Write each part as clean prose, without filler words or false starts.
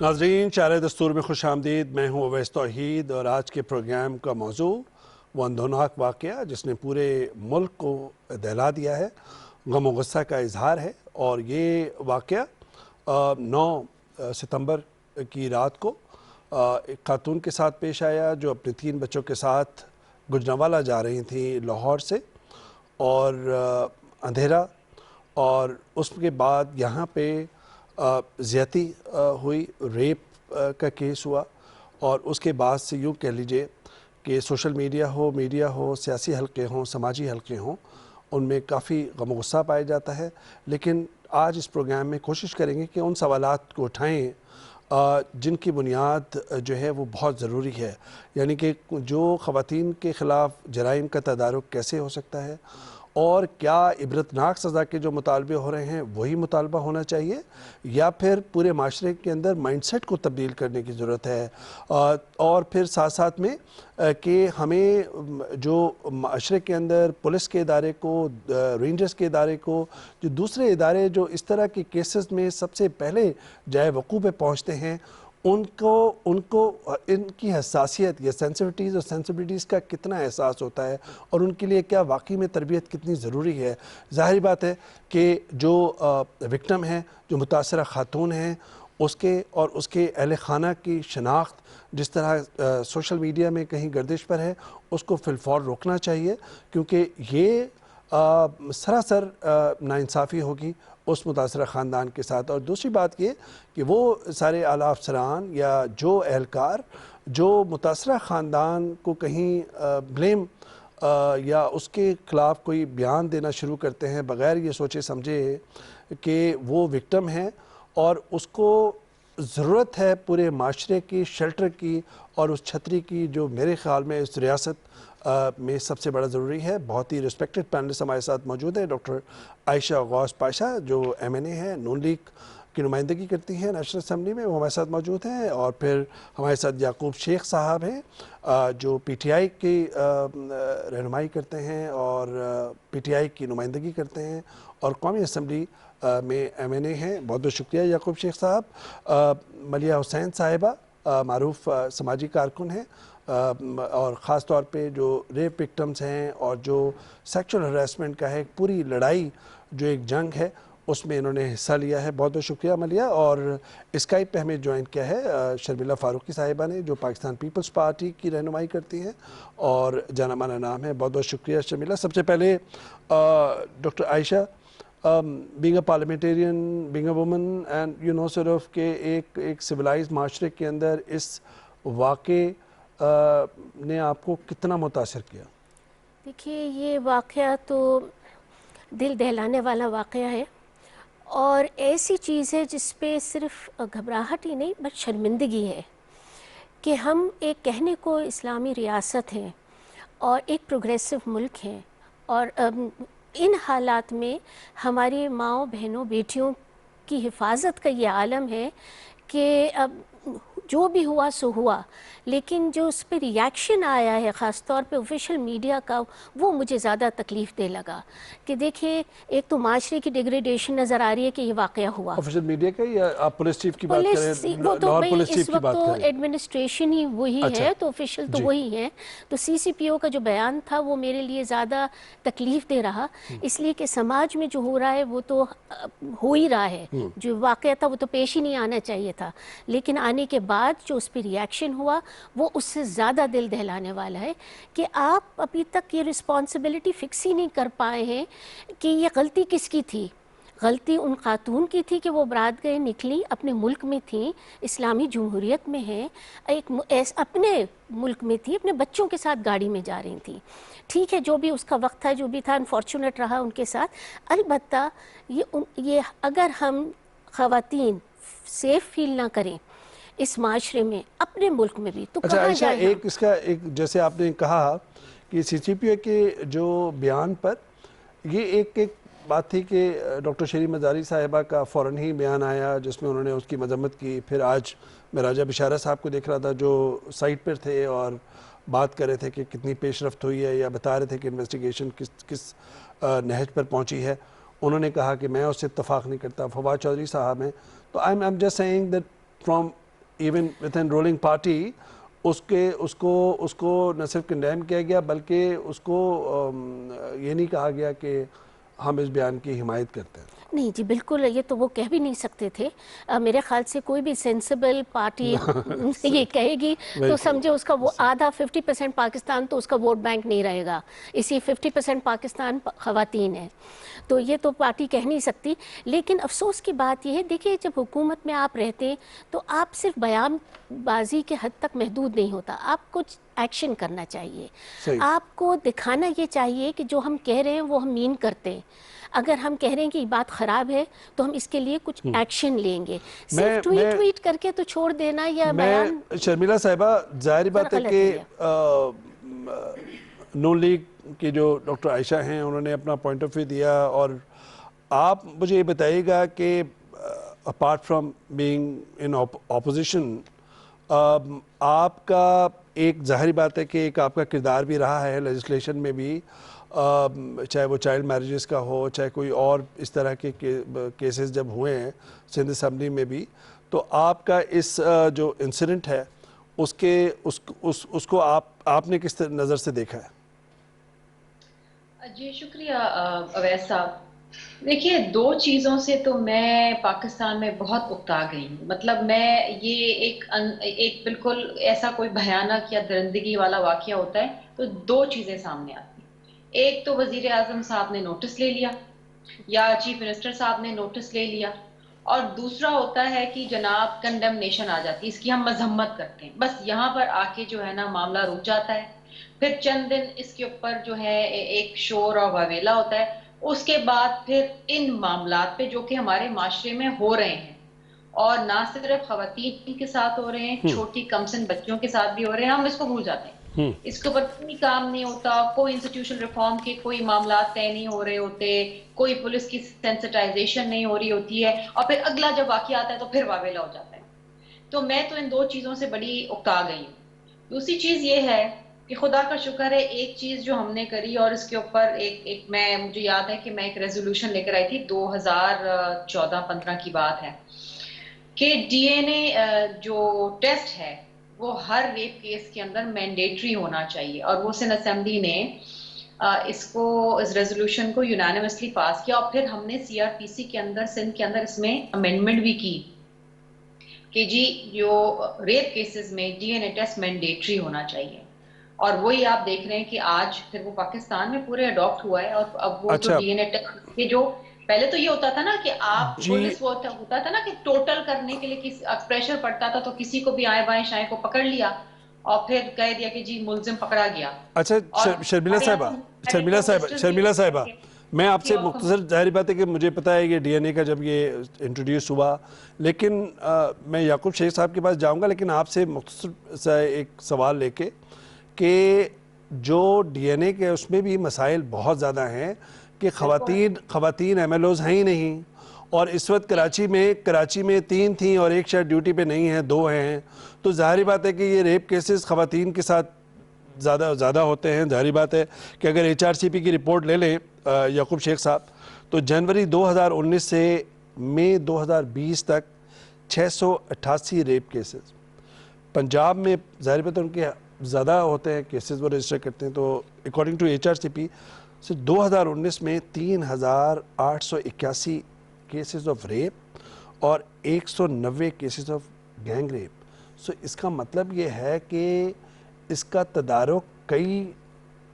ناظرین، چارہ دستور میں خوش آمدید۔ میں ہوں اویس توحید اور آج کے پروگرام کا موضوع وہ اندھوناک واقعہ جس نے پورے ملک کو دہلا دیا ہے، غم و غصہ کا اظہار ہے۔ اور یہ واقعہ 9 ستمبر کی رات کو ایک خاتون کے ساتھ پیش آیا جو اپنے 3 بچوں کے ساتھ گجرانوالہ جا رہی تھیں لاہور سے، اور اندھیرا، اور اس کے بعد یہاں پہ زیادتی ہوئی، ریپ کا کیس ہوا، اور اس کے بعد سے یوں کہہ لیجئے کہ سوشل میڈیا ہو، سیاسی حلقے ہوں، سماجی حلقے ہوں، ان میں کافی غم و غصہ پایا جاتا ہے۔ لیکن آج اس پروگرام میں کوشش کریں گے کہ ان سوالات کو اٹھائیں جن کی بنیاد جو ہے وہ بہت ضروری ہے، یعنی کہ جو خواتین کے خلاف جرائم کا تدارک کیسے ہو سکتا ہے، اور کیا عبرتناک سزا کے جو مطالبے ہو رہے ہیں وہی مطالبہ ہونا چاہیے، یا پھر پورے معاشرے کے اندر مائنڈ سیٹ کو تبدیل کرنے کی ضرورت ہے، اور پھر ساتھ ساتھ میں کہ ہمیں جو معاشرے کے اندر پولیس کے ادارے کو، رینجرز کے ادارے کو، جو دوسرے ادارے جو اس طرح کے کیسز میں سب سے پہلے جائے وقوع پہ پہنچتے ہیں، ان کی حساسیت یا سینسیٹیوٹیز کا کتنا احساس ہوتا ہے، اور ان کے لیے کیا واقعی میں تربیت کتنی ضروری ہے۔ ظاہری بات ہے کہ جو وکٹم ہیں، جو متاثرہ خاتون ہیں، اس کے اہل خانہ کی شناخت جس طرح سوشل میڈیا میں کہیں گردش پر ہے، اس کو فی الفور روکنا چاہیے، کیونکہ یہ سراسر ناانصافی ہوگی اس متاثرہ خاندان کے ساتھ۔ اور دوسری بات یہ کہ وہ سارے اعلیٰ افسران یا جو اہلکار جو متاثرہ خاندان کو کہیں بلیم یا اس کے خلاف کوئی بیان دینا شروع کرتے ہیں بغیر یہ سوچے سمجھے کہ وہ وکٹم ہیں، اور اس کو ضرورت ہے پورے معاشرے کی شیلٹر کی اور اس چھتری کی، جو میرے خیال میں اس ریاست میں سب سے بڑا ضروری ہے۔ بہت ہی ریسپیکٹڈ پینلسٹ ہمارے ساتھ موجود ہیں، ڈاکٹر عائشہ غوث پاشا جو MNA ہیں، نون لیگ کی نمائندگی کرتی ہیں نیشنل اسمبلی میں، وہ ہمارے ساتھ موجود ہیں، اور پھر ہمارے ساتھ یعقوب شیخ صاحب ہیں جو PTI کی رہنمائی کرتے ہیں اور PTI کی نمائندگی کرتے ہیں اور قومی اسمبلی میں MNA ہیں۔ بہت بہت شکریہ یعقوب شیخ صاحب۔ ملیہ حسین صاحبہ معروف سماجی کارکن ہیں، اور خاص طور پہ جو ریپ وکٹمز ہیں اور جو سیکچول ہراسمنٹ کا ہے ایک پوری لڑائی، جو ایک جنگ ہے، اس میں انہوں نے حصہ لیا ہے۔ بہت بہت شکریہ ملیہ۔ اور اسکائپ پہ ہمیں جوائن کیا ہے شرمیلا فاروقی صاحبہ نے، جو پاکستان پیپلز پارٹی کی رہنمائی کرتی ہیں اور جانا مانا نام ہے۔ بہت بہت شکریہ شرمیلا۔ سب سے پہلے doctor Ayesha, being a parliamentarian, being a woman, and sort of کہ ایک civilized معاشرے کے اندر اس واقعے نے آپ کو کتنا متاثر کیا؟ دیکھیے، یہ واقعہ تو دل دہلانے والا واقعہ ہے، اور ایسی چیز ہے جس پہ صرف گھبراہٹ ہی نہیں بس شرمندگی ہے کہ ہم ایک کہنے کو اسلامی ریاست ہیں اور ایک پروگریسو ملک ہیں، اور ان حالات میں ہماری ماؤں، بہنوں، بیٹیوں کی حفاظت کا یہ عالم ہے کہ اب جو بھی ہوا سو ہوا، لیکن جو اس پہ ریاکشن آیا ہے خاص طور پہ آفیشیل میڈیا کا، وہ مجھے زیادہ تکلیف دہ لگا۔ کہ دیکھیں، ایک تو معاشرے کی ڈیگریڈیشن نظر آ رہی ہے کہ یہ واقعہ ہوا آفیشیل میڈیا کا، یا آپ پولیس چیف کی بات کریں؟ وہ تو لاہور بھائی پولیس اس چیف کی وقت بات تو کریں۔ ایڈمنسٹریشن ہی وہی ہے، تو آفیشیل تو وہی ہے۔ تو CCPO کا جو بیان تھا وہ میرے لیے زیادہ تکلیف دہ رہا، اس لیے کہ سماج میں جو ہو رہا ہے وہ تو ہو ہی رہا ہے، جو واقعہ تھا وہ تو پیش ہی نہیں آنا چاہیے تھا، لیکن آنے کے بعد جو اس پہ ریاکشن ہوا وہ اس سے زیادہ دل دہلانے والا ہے کہ آپ ابھی تک یہ رسپانسبلٹی فکس ہی نہیں کر پائے ہیں کہ یہ غلطی کس کی تھی۔ غلطی ان خاتون کی تھی کہ وہ برات گئے نکلی، اپنے ملک میں تھیں، اسلامی جمہوریت میں ہیں، اپنے ملک میں تھی، اپنے بچوں کے ساتھ گاڑی میں جا رہی تھیں۔ ٹھیک ہے، جو بھی اس کا وقت تھا، جو بھی تھا، انفارچونیٹ رہا ان کے ساتھ۔ البتہ یہ اگر ہم خواتین سیف فیل نہ کریں اس معاشرے میں، اپنے ملک میں بھی، تو کہاں عائشہ، جائیں اس کا جیسے آپ نے کہا کہ CCPO کے جو بیان پر یہ ایک بات تھی کہ ڈاکٹر شیری مزاری صاحبہ کا فوراً ہی بیان آیا جس میں انہوں نے اس کی مذمت کی۔ پھر آج میں راجہ بشارہ صاحب کو دیکھ رہا تھا جو سائٹ پر تھے اور بات کر رہے تھے کہ کتنی پیش رفت ہوئی ہے، یا بتا رہے تھے کہ انویسٹیگیشن کس نہج پر پہنچی ہے۔ انہوں نے کہا کہ میں اس سے اتفاق نہیں کرتا۔ فواد چودھری صاحب ہیں، تو I'm just saying that from even with in ruling party اس کو نہ صرف کنڈیم کیا گیا بلکہ اس کو یہ نہیں کہا گیا کہ ہم اس بیان کی حمایت کرتے ہیں. نہیں جی بالکل، یہ تو وہ کہہ بھی نہیں سکتے تھے. میرے خیال سے کوئی بھی سینسیبل پارٹی یہ کہے گی تو سمجھے اس کا وہ آدھا 50% پاکستان تو اس کا ووٹ بینک نہیں رہے گا. اسی 50% پاکستان خواتین ہیں، تو یہ تو پارٹی کہہ نہیں سکتی. لیکن افسوس کی بات یہ ہے، دیکھیے جب حکومت میں آپ رہتے ہیں تو آپ صرف بیان بازی کے حد تک محدود نہیں ہوتا، آپ کچھ ایکشن کرنا چاہیے. آپ کو دکھانا یہ چاہیے کہ جو ہم کہہ رہے ہیں وہ ہم مین کرتے ہیں. اگر ہم کہہ رہے ہیں کہ یہ بات خراب ہے تو ہم اس کے لیے کچھ ایکشن لیں گے. صرف ٹویٹ کر کے تو چھوڑ دینا یا بیان. شرمیلا صاحبہ ظاہر بات ہے کہ نون لیگ کی جو ڈاکٹر عائشہ ہیں انہوں نے اپنا پوائنٹ آف ویو دیا، اور آپ مجھے یہ بتائیے گا کہ apart from being in opposition آپ کا ایک ظاہری بات ہے کہ ایک آپ کا کردار بھی رہا ہے لیجسلیشن میں بھی، چاہے وہ چائلڈ میریجز کا ہو، چاہے کوئی اور اس طرح کے کیسز جب ہوئے ہیں سندھ اسمبلی میں بھی، تو آپ کا اس جو انسیڈنٹ ہے اس کو آپ نے کس نظر سے دیکھا ہے؟ جی شکریہ اویس صاحب. دیکھیے دو چیزوں سے تو میں پاکستان میں بہت اکتا گئی ہوں. مطلب میں یہ ایک بالکل ایسا کوئی بھیانک یا درندگی والا واقعہ ہوتا ہے تو دو چیزیں سامنے آتی ہیں. ایک تو وزیر اعظم صاحب نے نوٹس لے لیا یا چیف منسٹر صاحب نے نوٹس لے لیا، اور دوسرا ہوتا ہے کہ جناب کنڈمنیشن آ جاتی ہے، اس کی ہم مذمت کرتے ہیں. بس یہاں پر آ کے جو ہے نا معاملہ رک جاتا ہے. پھر چند دن اس کے اوپر جو ہے ایک شور اور واویلا ہوتا ہے. اس کے بعد پھر ان معاملات پہ جو کہ ہمارے معاشرے میں ہو رہے ہیں، اور نہ صرف خواتین کے ساتھ ہو رہے ہیں، چھوٹی کمسن بچوں کے ساتھ بھی ہو رہے ہیں، ہم اس کو بھول جاتے ہیں. اس کے اوپر کوئی کام نہیں ہوتا، کوئی انسٹیٹیوشن ریفارم کے کوئی معاملات طے نہیں ہو رہے ہوتے، کوئی پولیس کی سینسٹائزیشن نہیں ہو رہی ہوتی ہے، اور پھر اگلا جب واقعہ آتا ہے تو پھر واویلا ہو جاتا ہے. تو میں تو ان دو چیزوں سے بڑی اکتا گئی ہوں. دوسری چیز یہ ہے کہ خدا کا شکر ہے ایک چیز جو ہم نے کری، اور اس کے اوپر مجھے یاد ہے کہ میں ایک ریزولوشن لے کر آئی تھی 2014-15 کی بات ہے، کہ ڈی این اے جو ٹیسٹ ہے وہ ہر ریپ کیس کے اندر مینڈیٹری ہونا چاہیے. اور وہ سندھ اسمبلی نے اس ریزولوشن کو یونانیمسلی پاس کیا، اور پھر ہم نے سی آر پی سی کے اندر سندھ کے اندر اس میں امینڈمنٹ بھی کی کہ جی جو ریپ کیسز میں D N A test mandatory ہونا چاہیے. اور وہی آپ دیکھ رہے ہیں کہ آج پھر وہ پاکستان میں پورے اڈاپٹ ہوا ہے. اور اب وہ جو ڈی این اے ٹیسٹ کے جو پہلے تو یہ ہوتا تھا نا کہ آپ پولیس وہ ہوتا تھا نا کہ ٹوٹل کرنے کے لیے پریشر پڑتا تھا تو کسی کو بھی آئے بائیں شائیں کو پکڑ لیا اور پھر کہہ دیا کہ جی ملزم پکڑا گیا. اچھا شرمیلا صاحبہ میں آپ سے مختصر، ظاہری بات ہے کہ مجھے پتا ہے کہ ڈی این اے کا جب یہ انٹروڈیوس ہوا، لیکن میں یعقوب شیخ صاحب کے پاس جاؤں گا، لیکن آپ سے مختصر سا ایک سوال لے کے کہ جو ڈی این اے کے اس میں بھی مسائل بہت زیادہ ہیں کہ خواتین ایم ایل اوز ہیں ہی نہیں، اور اس وقت کراچی میں 3 تھیں اور ایک شاید ڈیوٹی پہ نہیں ہیں، 2 ہیں. تو ظاہری بات ہے کہ یہ ریپ کیسز خواتین کے ساتھ زیادہ ہوتے ہیں. ظاہری بات ہے کہ اگر ایچ آر سی پی کی رپورٹ لے لیں یعقوب شیخ صاحب، تو جنوری 2019 سے مئی 2020 تک 688 ریپ کیسز. پنجاب میں ظاہر بات ہے ان کے زیادہ ہوتے ہیں کیسز، وہ رجسٹر کرتے ہیں. تو according to H R C P 2019 میں 3881 کیسز آف ریپ اور 190 cases of gang rape. So اس کا مطلب یہ ہے کہ اس کا تدارک کئی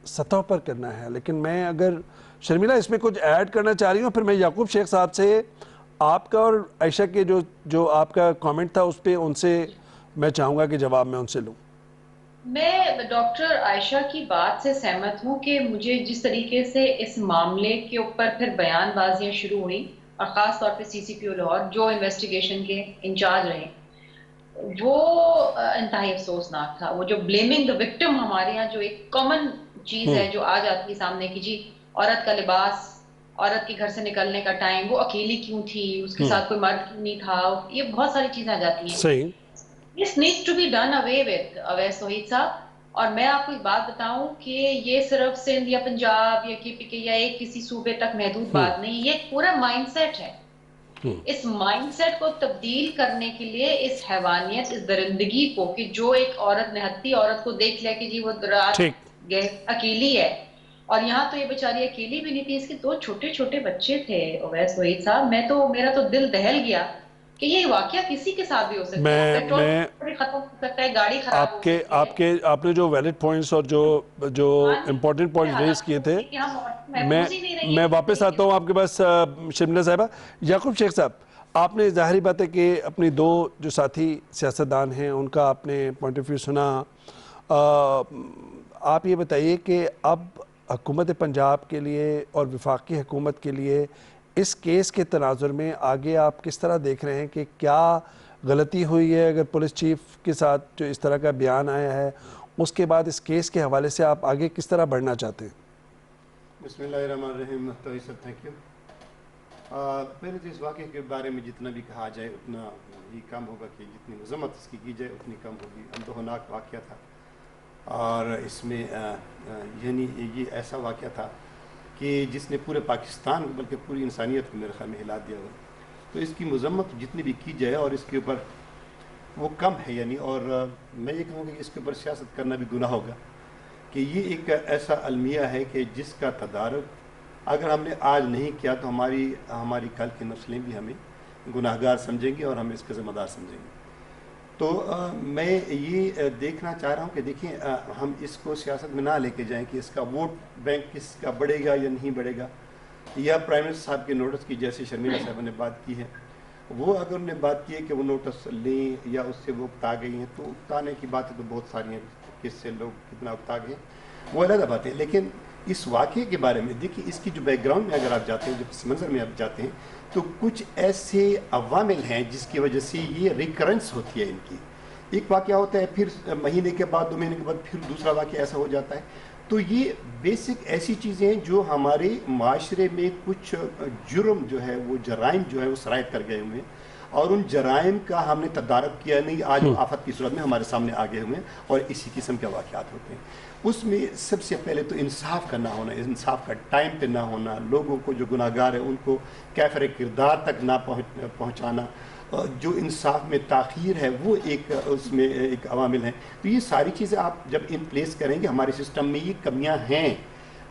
سطحوں پر کرنا ہے. لیکن میں اگر شرمیلا اس میں کچھ ایڈ کرنا چاہ رہی ہوں، پھر میں یعقوب شیخ صاحب سے آپ کا اور عائشہ کے جو آپ کا کامنٹ تھا اس پہ ان سے میں چاہوں گا کہ جواب میں ان سے لوں. میں ڈاکٹر عائشہ کی بات سے سہمت ہوں کہ مجھے جس طریقے سے اس معاملے کے اوپر پھر بیان بازیاں شروع ہوئیں، اور خاص طور پہ سی سی پی او لاہور جو انویسٹیگیشن کے انچارج رہے، وہ انتہائی افسوسناک تھا. وہ جو بلیمنگ دا وکٹم ہمارے یہاں جو ایک کامن چیز ہے جو آ جاتی ہے سامنے کہ جی عورت کا لباس، عورت کے گھر سے نکلنے کا ٹائم، وہ اکیلی کیوں تھی، اس کے ساتھ کوئی مرد کیوں نہیں تھا، یہ بہت ساری چیزیں آ جاتی ہیں. صحیح. This needs to be done away with Owais توحید صاحب. اور میں آپ کو ایک بات بتاؤں کہ یہ صرف سندھ یا پنجاب یا کے پی کے یا ایک کسی صوبے تک محدود بات نہیں، یہ ایک پورا مائنڈ سیٹ ہے. اس مائنڈ سیٹ کو تبدیل کرنے کے لیے اس حیوانیت، اس درندگی کو، کہ جو ایک عورت نہتی عورت کو دیکھ لے کہ جی وہ رات گئے اکیلی ہے، اور یہاں تو یہ بیچاری اکیلی بھی نہیں تھی، اس کے 2 چھوٹے چھوٹے بچے تھے اویس وحید صاحب. میرا تو دل دہل گیا کہ یہ واقعہ کسی کے ساتھ بھی ہو سکتا ہے، پیٹرول ختم ہو سکتا ہے، گاڑی خراب ہو سکتی ہے. آپ نے جو ویلڈ پوائنٹس اور جو امپورٹنٹ پوائنٹس ریز کیے تھے، میں واپس آتا ہوں آپ کے پاس شرمیلا صاحبہ. یعقوب شیخ صاحب، آپ نے ظاہری بات ہے کہ اپنی 2 جو ساتھی سیاستدان ہیں ان کا آپ نے پوائنٹ آف ویو سنا. آپ یہ بتائیے کہ اب حکومت پنجاب کے لیے اور وفاقی حکومت کے لیے اس کیس کے تناظر میں آگے آپ کس طرح دیکھ رہے ہیں کہ کیا غلطی ہوئی ہے اگر پولیس چیف کے ساتھ جو اس طرح کا بیان آیا ہے، اس کے بعد اس کیس کے حوالے سے آپ آگے کس طرح بڑھنا چاہتے ہیں؟ بسم اللہ الرحمن الرحیم. Thank you. پہلے تو اس واقعے کے بارے میں جتنا بھی کہا جائے اتنا ہی کم ہوگا، کہ جتنی مذمت اس کی جائے اتنی کم ہوگی. اندوہناک واقعہ تھا، اور اس میں یعنی یہ ایسا واقعہ تھا کہ جس نے پورے پاکستان بلکہ پوری انسانیت کو میرے خیال میں ہلا دیا ہوا. تو اس کی مذمت جتنی بھی کی جائے اور اس کے اوپر وہ کم ہے یعنی. اور میں یہ کہوں گا کہ اس کے اوپر سیاست کرنا بھی گناہ ہوگا، کہ یہ ایک ایسا المیہ ہے کہ جس کا تدارک اگر ہم نے آج نہیں کیا تو ہماری کل کی نسلیں بھی ہمیں گناہگار سمجھیں گی اور ہمیں اس کے ذمہ دار سمجھیں گے. تو میں یہ دیکھنا چاہ رہا ہوں کہ دیکھیں ہم اس کو سیاست میں نہ لے کے جائیں کہ اس کا ووٹ بینک کس کا بڑھے گا یا نہیں بڑھے گا، یا پرائم منسٹر صاحب کے نوٹس کی جیسے شرمیلا صاحب نے بات کی ہے، وہ اگر انہوں نے بات کی ہے کہ وہ نوٹس لیں یا اس سے وہ اکتا گئی ہیں، تو اکتانے کی باتیں تو بہت ساری ہیں، کس سے لوگ کتنا اکتا گئے وہ علیحدہ بات ہے. لیکن اس واقعے کے بارے میں دیکھیں اس کی جو بیک گراؤنڈ میں اگر آپ جاتے ہیں، جو پس منظر میں آپ جاتے ہیں، تو کچھ ایسے عوامل ہیں جس کی وجہ سے یہ ریکرنس ہوتی ہے ان کی. ایک واقعہ ہوتا ہے، پھر مہینے کے بعد 2 مہینے کے بعد پھر دوسرا واقعہ ایسا ہو جاتا ہے. تو یہ بیسک ایسی چیزیں ہیں جو ہمارے معاشرے میں کچھ جرم جو ہے، وہ جرائم جو ہے وہ سرایت کر گئے ہوئے ہیں، اور ان جرائم کا ہم نے تدارک کیا نہیں. آج آفت کی صورت میں ہمارے سامنے آگے ہوئے ہیں اور اسی قسم کے واقعات ہوتے ہیں. اس میں سب سے پہلے تو انصاف کا نہ ہونا، انصاف کا ٹائم پہ نہ ہونا، لوگوں کو جو گناہگار ہیں ان کو کیفر کردار تک نہ پہنچانا، جو انصاف میں تاخیر ہے وہ ایک اس میں ایک عوامل ہیں. تو یہ ساری چیزیں آپ جب ان پلیس کریں گے، ہمارے سسٹم میں یہ کمیاں ہیں.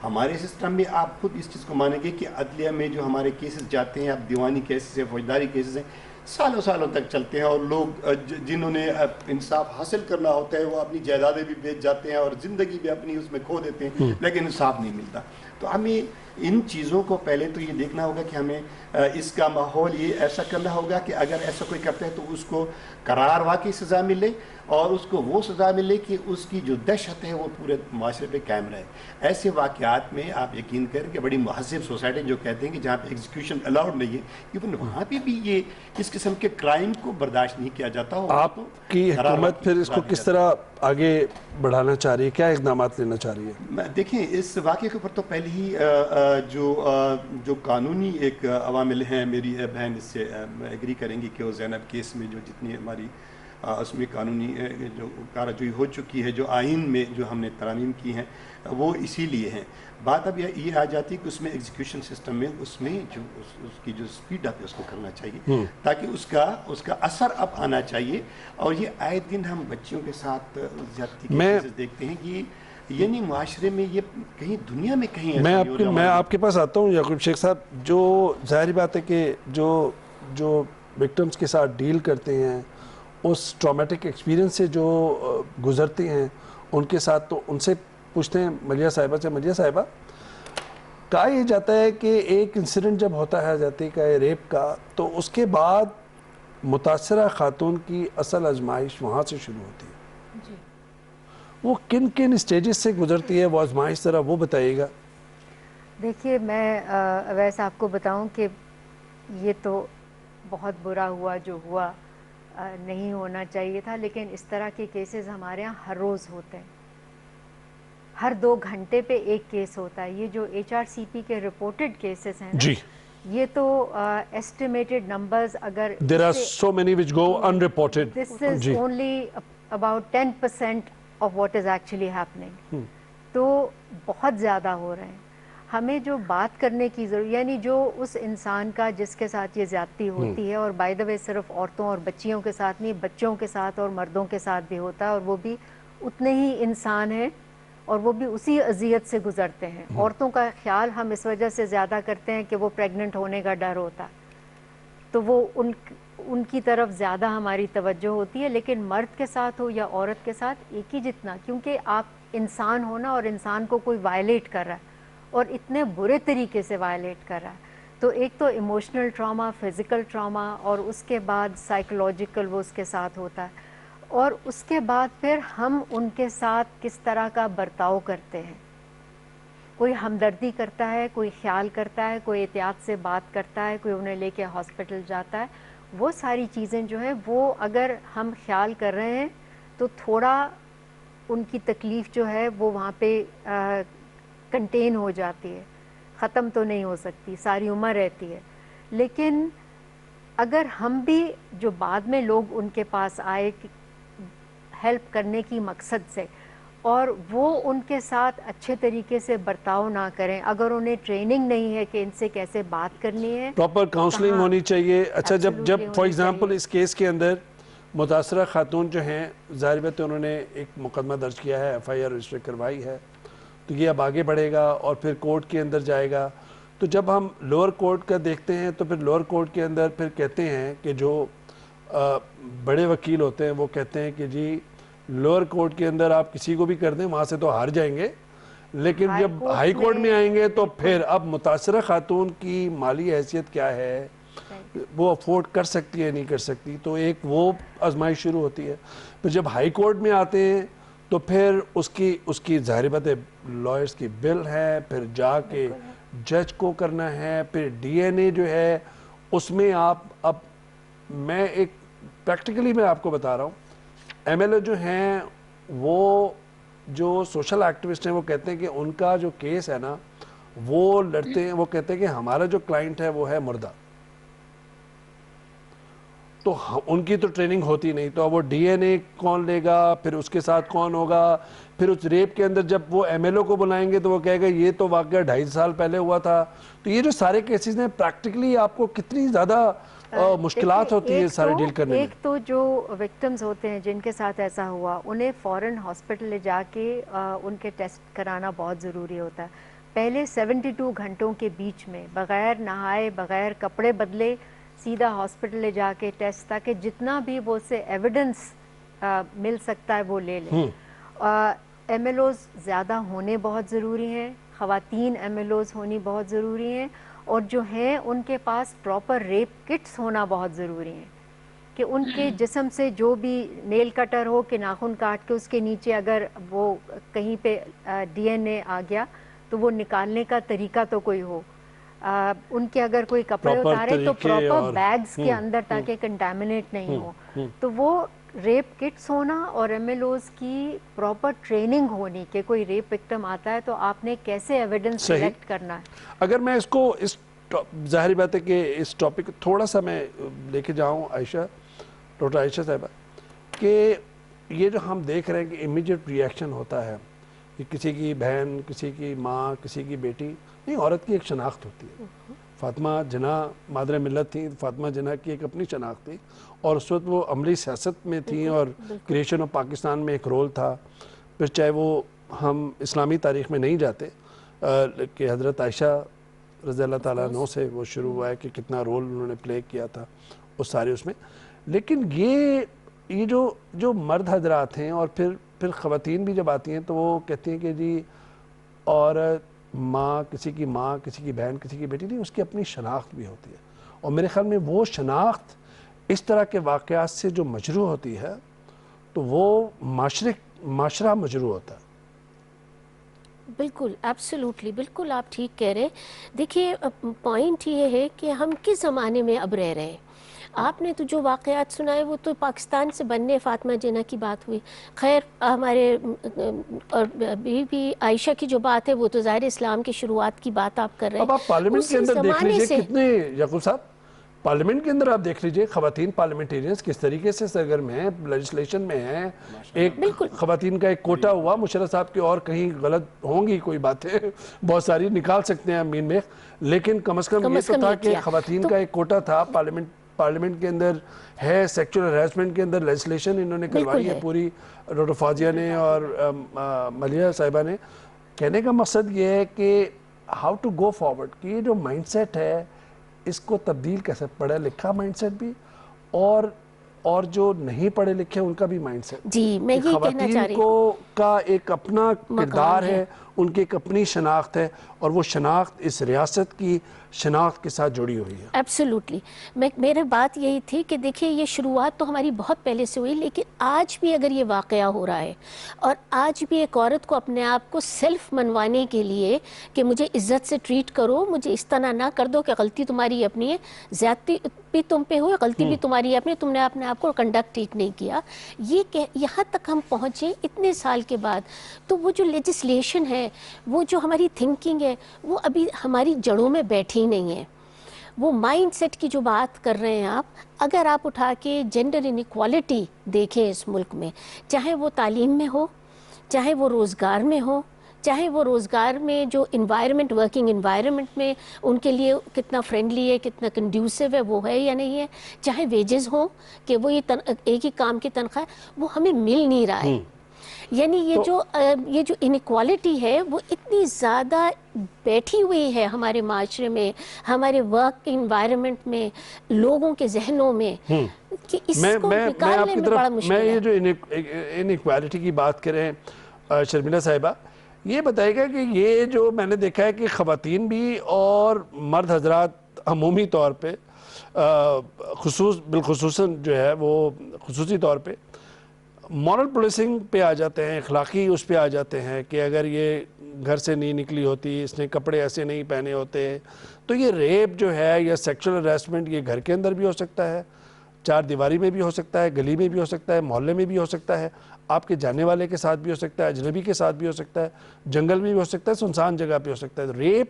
ہمارے سسٹم میں آپ خود اس چیز کو مانیں گے کہ عدلیہ میں جو ہمارے کیسز جاتے ہیں، اب دیوانی کیسز ہیں، فوجداری کیسز ہیں، سالوں سالوں تک چلتے ہیں، اور لوگ جنہوں نے انصاف حاصل کرنا ہوتا ہے وہ اپنی جائیدادیں بھی بیچ جاتے ہیں اور زندگی بھی اپنی اس میں کھو دیتے ہیں، لیکن انصاف نہیں ملتا. تو ہمیں ان چیزوں کو پہلے تو یہ دیکھنا ہوگا کہ ہمیں اس کا ماحول یہ ایسا کرنا ہوگا کہ اگر ایسا کوئی کرتا ہے تو اس کو قرار واقعی سزا ملے، اور اس کو وہ سزا ملے کہ اس کی جو دہشت ہے وہ پورے معاشرے پہ قائم رہے. ایسے واقعات میں آپ یقین کریں کہ بڑی مہذب سوسائٹی جو کہتے ہیں کہ جہاں پہ ایگزیکیوشن الاؤڈ نہیں ہے، ایون وہاں پہ بھی یہ اس قسم کے کرائم کو برداشت نہیں کیا جاتا. آپ کی حکومت پھر اس کو کس طرح آگے بڑھانا چاہ رہی ہے، کیا اقدامات لینا چاہ رہی ہے؟ دیکھیں اس واقعے کے اوپر تو پہلے ہی جو قانونی ایک عوامل ہیں، میری بہن اس سے ایگری کریں گی کہ وہ زینب کیس میں جو جتنی ہماری اس میں قانونی جو کارروائی ہو چکی ہے، جو آئین میں جو ہم نے ترامیم کی ہیں، وہ اسی لیے ہیں. بات اب یہ آ جاتی ہے کہ اس میں ایگزیکیوشن سسٹم میں اس میں جو اس کی جو سپیڈ اپ ہے اس کو کرنا چاہیے، تاکہ اس کا اثر اب آنا چاہیے. اور یہ آئے دن ہم بچیوں کے ساتھ زیادتی کے کیسز دیکھتے ہیں کہ یعنی معاشرے میں یہ کہیں دنیا میں کہیں میں آپ کے پاس آتا ہوں یعقوب شیخ صاحب. جو ظاہری بات ہے کہ جو وکٹمز کے ساتھ ڈیل کرتے ہیں، اس ٹرامیٹک ایکسپیرینس سے جو گزرتے ہیں، ان کے ساتھ تو ان سے پوچھتے ہیں ملیحہ صاحبہ سے. ملیحہ صاحبہ، کہا یہ جاتا ہے کہ ایک انسیڈنٹ جب ہوتا ہے زیادتی کا، ریپ کا، تو اس کے بعد متاثرہ خاتون کی اصل آزمائش وہاں سے شروع ہوتی ہے. جی، وہ کن کن اسٹیجز سے گزرتی ہے وہ آزمائش، ذرا وہ بتائیے گا. دیکھیے میں اویس آپ کو بتاؤں کہ یہ تو بہت برا ہوا جو ہوا، نہیں ہونا چاہیے تھا، لیکن اس طرح کے کیسز ہمارے ہاں ہر روز ہوتے ہیں، ہر 2 گھنٹے پہ ایک کیس ہوتا ہے. یہ جو HRCP کے رپورٹڈ کیسز ہیں نا، یہ تو ایسٹیمیٹڈ نمبرز، اگر there are so many which go unreported. this is only about 10% of what is actually happening. تو بہت زیادہ ہو رہے ہیں. ہمیں جو بات کرنے کی ضرورت، یعنی جو اس انسان کا جس کے ساتھ یہ زیادتی ہوتی ہے، اور بائی دا وے صرف عورتوں اور بچیوں کے ساتھ نہیں، بچوں کے ساتھ اور مردوں کے ساتھ بھی ہوتا ہے، اور وہ بھی اتنے ہی انسان ہیں اور وہ بھی اسی اذیت سے گزرتے ہیں. عورتوں کا خیال ہم اس وجہ سے زیادہ کرتے ہیں کہ وہ پریگننٹ ہونے کا ڈر ہوتا ہے، تو وہ ان کی طرف زیادہ ہماری توجہ ہوتی ہے. لیکن مرد کے ساتھ ہو یا عورت کے ساتھ ایک ہی جتنا، کیونکہ آپ انسان ہونا اور انسان کو کوئی وائلیٹ کر رہا ہے اور اتنے برے طریقے سے وائلیٹ کر رہا ہے، تو ایک تو ایموشنل ٹراما، فزیکل ٹراما، اور اس کے بعد سائیکولوجیکل وہ اس کے ساتھ ہوتا ہے، اور اس کے بعد پھر ہم ان کے ساتھ کس طرح کا برتاؤ کرتے ہیں. کوئی ہمدردی کرتا ہے، کوئی خیال کرتا ہے، کوئی احتیاط سے بات کرتا ہے، کوئی انہیں لے کے ہاسپٹل جاتا ہے. وہ ساری چیزیں جو ہیں وہ اگر ہم خیال کر رہے ہیں تو تھوڑا ان کی تکلیف جو ہے وہ وہاں پہ کنٹین ہو جاتی ہے. ختم تو نہیں ہو سکتی، ساری عمر رہتی ہے. لیکن اگر ہم بھی جو بعد میں لوگ ان کے پاس آئے ہیلپ کرنے کی مقصد سے، اور وہ ان کے ساتھ اچھے طریقے سے برتاؤ نہ کریں، اگر انہیں ٹریننگ نہیں ہے کہ ان سے کیسے بات کرنی ہے، پراپر کاؤنسلنگ ہونی چاہیے. اچھا، جب فار ایگزامپل چاہیے. اس کیس کے اندر متاثرہ خاتون جو ہیں، ظاہر بات ہے انہوں نے ایک مقدمہ درج کیا ہے، ایف آئی آر رجسٹر کروائی ہے، تو یہ اب آگے بڑھے گا اور پھر کورٹ کے اندر جائے گا. تو جب ہم لوور کورٹ کا دیکھتے ہیں تو پھر لوور کورٹ کے اندر پھر کہتے ہیں کہ جو بڑے وکیل ہوتے ہیں وہ کہتے ہیں کہ جی لوور کورٹ کے اندر آپ کسی کو بھی کر دیں وہاں سے تو ہار جائیں گے، لیکن جب ہائی کورٹ میں آئیں گے تو پھر اب متاثرہ خاتون کی مالی حیثیت کیا ہے، وہ افورڈ کر سکتی ہے نہیں کر سکتی، تو ایک وہ آزمائش شروع ہوتی ہے. پھر جب ہائی کورٹ میں آتے ہیں تو پھر اس کی ظاہر بات ہے لائرز کی بل ہے، پھر جا کے جج کو کرنا ہے، پھر ڈی این اے جو ہے اس میں آپ اب میں ایک پریکٹیکلی میں آپ کو بتا رہا ہوں، ایم ایل اے جو ہیں وہ جو سوشل ایکٹیوسٹ ہیں وہ کہتے ہیں کہ ان کا جو کیس ہے نا وہ لڑتے ہیں، وہ کہتے ہیں کہ ہمارا جو کلائنٹ ہے وہ ہے مردہ، تو ان کی تو ٹریننگ ہوتی نہیں، تو اب وہ ڈی این اے کون لے گا، پھر اس کے ساتھ کون ہوگا، پھر اس ریپ کے اندر جب وہ ایم ایل او کو بلائیں گے تو وہ کہے گا یہ تو واقعہ 2.5 سال پہلے ہوا تھا. تو یہ جو سارے کیسز ہیں پریکٹیکلی آپ کو کتنی زیادہ مشکلات ہوتی ہیں سارے ڈیل کرنے میں. ایک تو جو وکٹمز ہوتے ہیں جن کے ساتھ ایسا ہوا، انہیں فوراً ہاسپٹل لے جا کے ان کے ٹیسٹ کرانا بہت ضروری ہوتا ہے. پہلے 72 گھنٹوں کے بیچ میں بغیر نہائے، بغیر کپڑے بدلے سیدھا ہاسپٹل لے جا کے ٹیسٹ، تاکہ جتنا بھی وہ سے ایویڈنس مل سکتا ہے وہ لے لیں. ایم ایل اوز زیادہ ہونے بہت ضروری ہیں، خواتین ایم ایل اوز ہونی بہت ضروری ہیں، اور جو ہیں ان کے پاس پراپر ریپ کٹس ہونا بہت ضروری ہیں کہ ان کے جسم سے جو بھی نیل کٹر ہو کہ ناخن کاٹ کے اس کے نیچے اگر وہ کہیں پہ ڈی این اے آ گیا تو وہ نکالنے کا طریقہ تو کوئی ہو. ان کے اگر کوئی کپڑے اتارے تو پراپر بیگز کے اندر تاکہ کنٹامنیٹ نہیں ہو. تو وہ ریپ کٹس ہونا اور ایم ایل اوز کی پراپر ٹریننگ ہونی کہ کوئی ریپ وکٹم آتا ہے تو آپ نے کیسے ایویڈنس سلیکٹ کرنا ہے. اگر میں اس کو ظاہر بات ہے کہ اس ٹاپک تھوڑا سا میں لے کے جاؤں عائشہ، ڈاکٹر عائشہ صاحبہ، کہ یہ جو ہم دیکھ رہے ہیں کہ امیجیٹ ری ایکشن ہوتا ہے کہ کسی کی بہن، کسی کی ماں، کسی کی بیٹی، نہیں، عورت کی ایک شناخت ہوتی ہے. فاطمہ جناح مادر ملت تھیں، فاطمہ جناح کی ایک اپنی شناخت تھی، اور اس وقت وہ عملی سیاست میں تھیں اور کریشن آف پاکستان میں ایک رول تھا. پھر چاہے وہ ہم اسلامی تاریخ میں نہیں جاتے کہ حضرت عائشہ رضی اللہ تعالیٰ عنہ سے وہ شروع ہوا ہے کہ کتنا رول انہوں نے پلے کیا تھا اس سارے اس میں. لیکن یہ جو مرد حضرات ہیں اور پھر خواتین بھی جب آتی ہیں تو وہ کہتی ہیں کہ جی عورت، ماں، کسی کی بہن، کسی کی بیٹی نہیں، اس کی اپنی شناخت بھی ہوتی ہے. اور میرے خیال میں وہ شناخت اس طرح کے واقعات سے جو مجروح ہوتی ہے تو وہ معاشرہ مجروح ہوتا ہے. بالکل، ایبسولوٹلی، بالکل آپ ٹھیک کہہ رہے. دیکھیے پوائنٹ یہ ہے کہ ہم کس زمانے میں اب رہ رہے ہیں. آپ نے تو جو واقعات سنائے وہ تو پاکستان سے بننے فاطمہ جناح کی بات ہوئی. خیر ہمارے اور بی بی عائشہ کی جو بات ہے وہ تو ظاہر اسلام کی شروعات کی بات آپ کر رہے ہیں. اب آپ پارلیمنٹ کے اندر دیکھ لیجئے کتنے یعقوب صاحب پارلیمنٹ کے اندر آپ دیکھ لیجئے خواتین پارلیمنٹیرینز کس طریقے سے سرگرم ہیں، لیجسلیشن میں ہیں. ایک خواتین کا ایک کوٹا ہوا، مشرف صاحب کی اور کہیں غلط ہوں گی کوئی باتیں بہت ساری نکال سکتے ہیں امین میخ، لیکن کم از کم یہ تو تھا کہ خواتین کا ایک کوٹا تھا پارلیمنٹ کے اندر ہے. سیکچول ہراسمنٹ کے اندر لیجسلیشن انہوں نے کروائی ہے پوری، ڈاکٹر فاضیہ نے اور ملیحہ صاحبہ نے. کہنے کا مقصد یہ ہے کہ ہاؤ ٹو گو فارورڈ، کہ یہ جو مائنڈ سیٹ ہے اس کو تبدیل کیسے، پڑھا لکھا مائنڈ سیٹ بھی اور جو نہیں پڑھے لکھے ان کا بھی مائنڈ سیٹ. جی میں یہ کہنا چاہ رہی ہوں، خواتین کا ایک اپنا کردار ہے، ان کی ایک اپنی شناخت ہے، اور وہ شناخت اس ریاست کی شناخت کے ساتھ جڑی ہوئی ہے. ایبسولوٹلی. میرے بات یہی تھی کہ دیکھیے یہ شروعات تو ہماری بہت پہلے سے ہوئی، لیکن آج بھی اگر یہ واقعہ ہو رہا ہے اور آج بھی ایک عورت کو اپنے آپ کو سیلف منوانے کے لیے کہ مجھے عزت سے ٹریٹ کرو، مجھے اس طرح نہ کر دو کہ غلطی تمہاری اپنی ہے، زیادتی بھی تم پہ ہوئی، غلطی بھی تمہاری اپنی، تم نے اپنے آپ کو کنڈکٹ ٹھیک نہیں کیا، یہ یہاں تک ہم پہنچے اتنے سال کے بعد. تو وہ جو لیجسلیشن ہے، وہ جو ہماری تھنکنگ ہے، وہ ابھی ہماری جڑوں میں بیٹھی نہیں ہے. وہ مائنڈ سیٹ کی جو بات کر رہے ہیں آپ، اگر آپ اٹھا کے جینڈر انیکوالٹی دیکھیں اس ملک میں، چاہے وہ تعلیم میں ہو، چاہے وہ روزگار میں ہو، چاہے وہ روزگار میں جو انوائرمنٹ، ورکنگ انوائرمنٹ میں ان کے لیے کتنا فرینڈلی ہے، کتنا کنڈیوسو ہے، وہ ہے یا نہیں ہے، چاہے ویجز ہوں کہ وہ ایک ہی کام کی تنخواہ، وہ ہمیں مل نہیں رہا ہے. یعنی یہ جو انیکوالٹی ہے وہ اتنی زیادہ بیٹھی ہوئی ہے ہمارے معاشرے میں، ہمارے ورک انوائرمنٹ میں، لوگوں کے ذہنوں میں، کہ اس کو نکالنے میں بڑا مشکل ہے. میں یہ جو انیکوالٹی کی بات کریں شرمیلا صاحبہ، یہ بتائے گا کہ یہ جو میں نے دیکھا ہے کہ خواتین بھی اور مرد حضرات عمومی طور پہ بالخصوصاً جو ہے وہ خصوصی طور پہ مورل پولیسنگ پہ آ جاتے ہیں، اخلاقی اس پہ آ جاتے ہیں کہ اگر یہ گھر سے نہیں نکلی ہوتی، اس نے کپڑے ایسے نہیں پہنے ہوتے، تو یہ ریپ جو ہے یا سیکشل ہراسمنٹ یہ گھر کے اندر بھی ہو سکتا ہے، چار دیواری میں بھی ہو سکتا ہے، گلی میں بھی ہو سکتا ہے، محلے میں بھی ہو سکتا ہے، آپ کے جانے والے کے ساتھ بھی ہو سکتا ہے، اجنبی کے ساتھ بھی ہو سکتا ہے، جنگل میں بھی ہو سکتا ہے، سنسان جگہ پہ ہو سکتا ہے. ریپ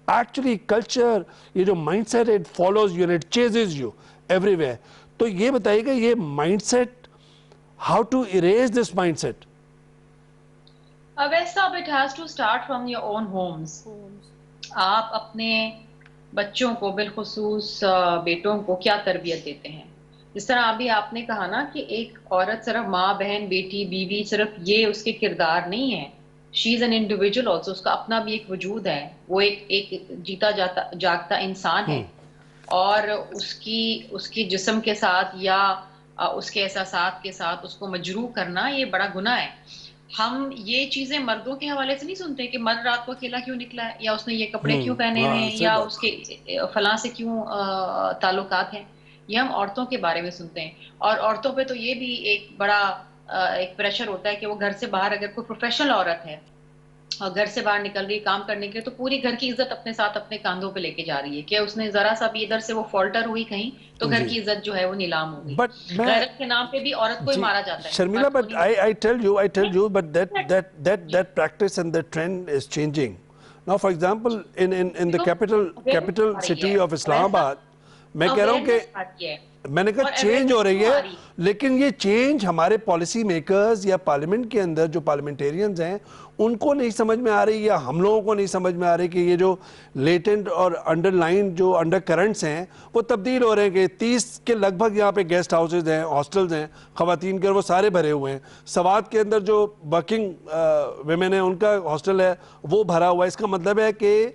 ایکچولی کلچر، یہ جو mindset it follows you, it chases you everywhere. تو یہ بتائیے گا یہ mindset how to erase this mindset? Avais sahab, it has to start from your own homes. آپ اپنے بچوں کو بالخصوص بیٹوں کو کیا تربیت دیتے ہیں؟ جس طرح ابھی آپ نے کہا نا کہ ایک عورت صرف ماں، بہن، بیٹی، بیوی، صرف یہ اس کے کردار نہیں ہے. شی از این انڈیویجول آلسو، اس کا اپنا بھی ایک وجود ہے، وہ ایک جیتا جاگتا انسان ہے، اور اس کی جسم کے ساتھ یا اس کے احساسات کے ساتھ اس کو مجروح کرنا یہ بڑا گناہ ہے. ہم یہ چیزیں مردوں کے حوالے سے نہیں سنتے کہ مرد رات کو اکیلا کیوں نکلا ہے، یا اس نے یہ کپڑے کیوں پہنے ہوئے ہیں، یا اس کے فلاں سے کیوں تعلقات ہیں. یہ ہم عورتوں کے بارے میں سنتے ہیں، اور عورتوں پہ تو یہ بھی ایک بڑا ایک پریشر ہوتا ہے کہ وہ گھر سے باہر اگر کوئی پروفیشنل عورت ہے اور گھر سے باہر نکل رہی کام کرنے کے لیے، تو پوری گھر کی عزت اپنے ساتھ اپنے کاندھوں پہ لے کے جا رہی ہے کہ اس نے ذرا سا بھی ادھر سے وہ فالٹر ہوئی کہیں تو گھر کی عزت جو ہے وہ نیلام ہوگی. غیرت کے نام پہ بھی عورت کو ہی مارا جاتا ہے. Sharmila, but I tell you, but that practice and that trend is changing. Now, for example, in the capital city of Islamabad, میں کہہ رہا ہوں کہ میں نے کہا چینج ہو رہی ہے، لیکن یہ چینج ہمارے پالیسی میکرز یا پارلیمنٹ کے اندر جو پارلیمنٹیرینز ہیں ان کو نہیں سمجھ میں آ رہی، یا ہم لوگوں کو نہیں سمجھ میں آ رہی کہ یہ جو لیٹنٹ اور انڈر لائن جو انڈر کرنٹس ہیں وہ تبدیل ہو رہے ہیں. کہ 30 کے لگ بھگ یہاں پہ گیسٹ ہاؤسز ہیں، ہاسٹلز ہیں خواتین کے، اور وہ سارے بھرے ہوئے ہیں. سوات کے اندر جو ورکنگ ویمن ہیں ان کا ہاسٹل ہے وہ بھرا ہوا ہے. اس کا مطلب ہے کہ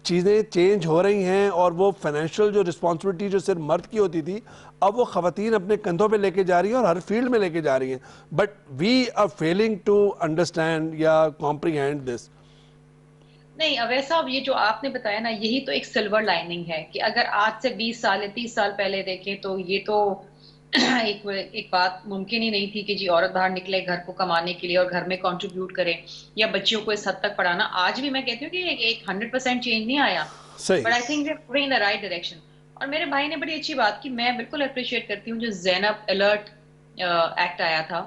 چیزیں چینج ہو رہی ہیں، اور وہ فائنینشیل جو رسپانسبلٹی جو صرف مرد کی ہوتی تھی اب وہ خواتین اپنے کندھوں پہ لے کے جا رہی ہیں اور ہر فیلڈ میں لے کے جا رہی ہیں. But we are failing to understand یا کمپریہینڈ دس. نہیں اویس صاحب، یہ جو آپ نے بتایا نا یہی تو ایک سلور لائننگ ہے کہ اگر آج سے 20 سال یا 30 سال پہلے دیکھیں تو یہ تو ایک بات ممکن ہی نہیں تھی کہ جی عورت باہر نکلے گھر کو کمانے کے لیے اور گھر میں کنٹریبیوٹ کرے یا بچیوں کو اس حد تک پڑھانا. آج بھی میں کہتی ہوں کہ ایک 100% چینج نہیں آیا، but I think we are in the right direction. اور میرے بھائی نے بڑی اچھی بات کی، میں بالکل اپریشیٹ کرتی ہوں جو زینب الرٹ ایکٹ آیا تھا،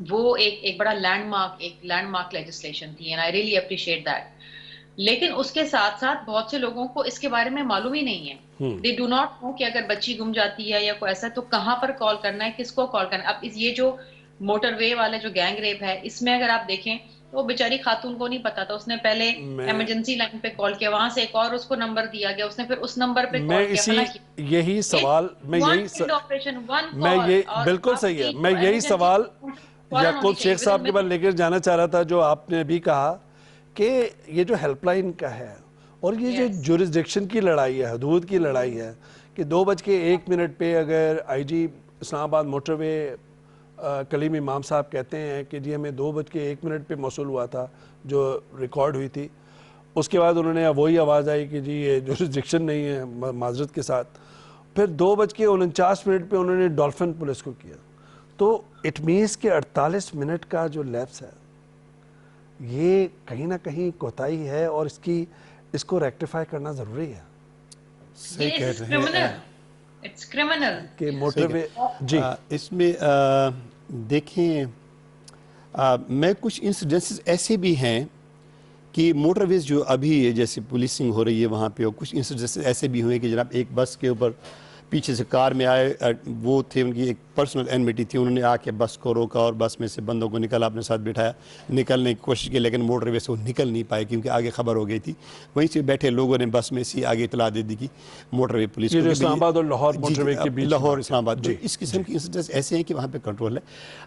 وہ ایک بڑا لینڈ مارک لیجسلیشن تھی، and I really appreciate that. لیکن اس کے ساتھ ساتھ بہت سے لوگوں کو اس کے بارے میں معلوم ہی نہیں ہے. دے ڈو ناٹ نو کہ اگر بچی گم جاتی ہے یا کوئی ایسا تو کہاں پر کال کرنا ہے, کس کو کال کرنا ہے. اب یہ جو موٹر وے والے جو گینگ ریپ ہے, اس میں اگر آپ دیکھیں تو وہ بیچاری خاتون کو نہیں پتا تھا, اس نے پہلے ایمرجنسی لائن پہ کال کیا, وہاں سے ایک اور اس کو نمبر دیا گیا, اس نے پھر اس نمبر پہ کال کیا, یہی سوال بالکل صحیح ہے, میں یہی سوال یعقوب شیخ صاحب کے بعد لے کر جانا چاہ رہا تھا, جو آپ نے بھی کہا کہ یہ جو ہیلپ لائن کا ہے اور یہ جو جورسڈکشن کی لڑائی ہے, حدود کی لڑائی ہے, کہ 2:01 پہ اگر آئی جی اسلام آباد موٹر وے کلیم امام صاحب کہتے ہیں کہ جی ہمیں 2:01 پہ موصول ہوا تھا جو ریکارڈ ہوئی تھی, اس کے بعد انہوں نے وہی آواز آئی کہ جی یہ جورسڈکشن نہیں ہے, معذرت کے ساتھ, پھر 2:49 پہ انہوں نے ڈولفن پولیس کو کیا. تو اٹ مینس کہ 48 منٹ کا جو لیپس ہے یہ کہیں نہ کہیں کوتاہی ہے, اور اس کو ریکٹیفائی کرنا ضروری ہے. صحیح کہہ رہے ہیں کہ موٹر وے جی اس میں دیکھیں میں کچھ انسیڈنسز ایسے بھی ہیں کہ موٹر ویز جو ابھی جیسے پولیسنگ ہو رہی ہے وہاں پہ, اور کچھ انسیڈنسز ایسے بھی ہوئے کہ جناب ایک بس کے اوپر پیچھے سے کار میں آئے, وہ تھے ان کی ایک پرسنل اینمیٹی تھی, انہوں نے آ کے بس کو روکا اور بس میں سے بندوں کو نکالا, اپنے ساتھ بٹھایا, نکلنے کی کوشش کی, لیکن موٹر وے سے وہ نکل نہیں پائے کیونکہ آگے خبر ہو گئی تھی. وہیں سے بیٹھے لوگوں نے بس میں سے آگے اطلاع دے دی کہ موٹر وے پولیس کو, اسلام آباد اور لاہور موٹر وے کے بیچ, لاہور اسلام آباد, اس قسم کی انسیڈنٹس ایسے ہیں کہ وہاں پہ کنٹرول ہے.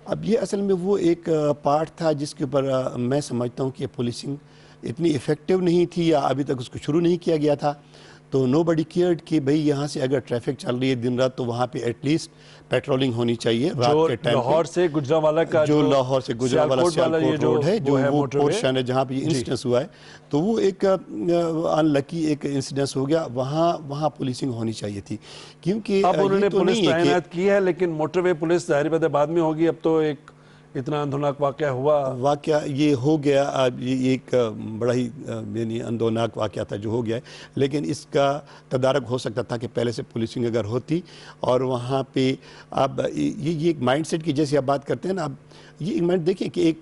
اب یہ اصل میں وہ ایک پارٹ تھا جس کے اوپر میں سمجھتا ہوں کہ پولیسنگ اتنی افیکٹو نہیں تھی یا ابھی تک اس کو شروع نہیں کیا گیا تھا. تو نو بڈی کیئرڈ کہ بھئی یہاں سے اگر ٹریفک چل رہی ہے دن رات تو وہاں پہ ایٹ لیسٹ پیٹرولنگ ہونی چاہیے رات کے ٹائم. لاہور سے گجرانوالہ کا جو لاہور سے گجرانوالہ سیالکوٹ روڈ ہے, جو وہ پورشن ہے جہاں پہ یہ انسیڈنس ہوا ہے, تو وہ ایک ان لکی ایک انسیڈنس ہو گیا. وہاں پولیسنگ ہونی چاہیے تھی, کیونکہ اب انہوں نے پولیس تعینات کی ہے, لیکن موٹر وے پولیس ظاہر بات ہے بعد میں ہوگی. اب تو ایک اتنا اندھوناک واقعہ یہ ہو گیا, یہ ایک بڑا ہی یعنی اندھوناک واقعہ تھا جو ہو گیا ہے, لیکن اس کا تدارک ہو سکتا تھا کہ پہلے سے پولیسنگ اگر ہوتی. اور وہاں پہ اب یہ ایک مائنڈ سیٹ کی جیسے آپ بات کرتے ہیں نا, اب یہ ایک مائنڈ دیکھیں کہ ایک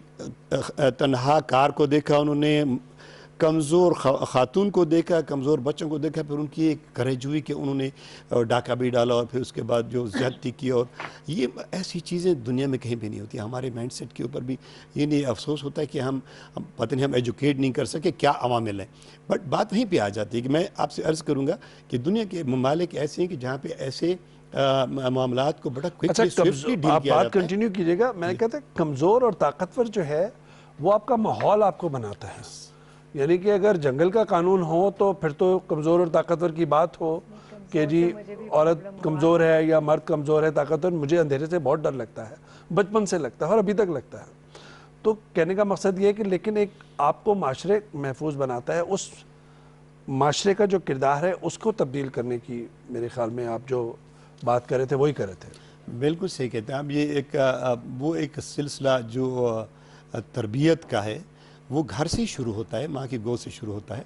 تنہا کار کو دیکھا انہوں نے, کمزور خاتون کو دیکھا, کمزور بچوں کو دیکھا, پھر ان کی ایک کریج ہوئی کہ انہوں نے ڈاکہ بھی ڈالا, اور پھر اس کے بعد جو زیادتی کی. اور یہ ایسی چیزیں دنیا میں کہیں بھی نہیں ہوتی. ہمارے مائنڈ سیٹ کے اوپر بھی یہ نہیں افسوس ہوتا ہے کہ ہم پتہ نہیں ہم ایجوکیٹ نہیں کر سکے کیا عوامل ہیں. بٹ بات وہیں پہ آ جاتی ہے کہ میں آپ سے عرض کروں گا کہ دنیا کے ممالک ایسے ہیں کہ جہاں پہ ایسے معاملات کو بڑا کوئکلی سوئفٹلی ڈیل کیا جاتا ہے. آپ بات کنٹینیو کیجئے گا. میں کہتا ہوں کمزور اور طاقتور جو ہے وہ آپ کا ماحول آپ کو بناتا ہے. یعنی کہ اگر جنگل کا قانون ہو تو پھر تو کمزور اور طاقتور کی بات ہو کہ جی عورت کمزور ہے یا مرد کمزور ہے طاقتور. مجھے اندھیرے سے بہت ڈر لگتا ہے, بچپن سے لگتا ہے اور ابھی تک لگتا ہے. تو کہنے کا مقصد یہ ہے کہ لیکن ایک آپ کو معاشرے محفوظ بناتا ہے, اس معاشرے کا جو کردار ہے اس کو تبدیل کرنے کی میرے خیال میں آپ جو بات کر رہے تھے وہی کر رہے تھے. بالکل صحیح کہتے ہیں. اب یہ ایک سلسلہ جو تربیت کا ہے وہ گھر سے شروع ہوتا ہے, ماں کی گود سے شروع ہوتا ہے.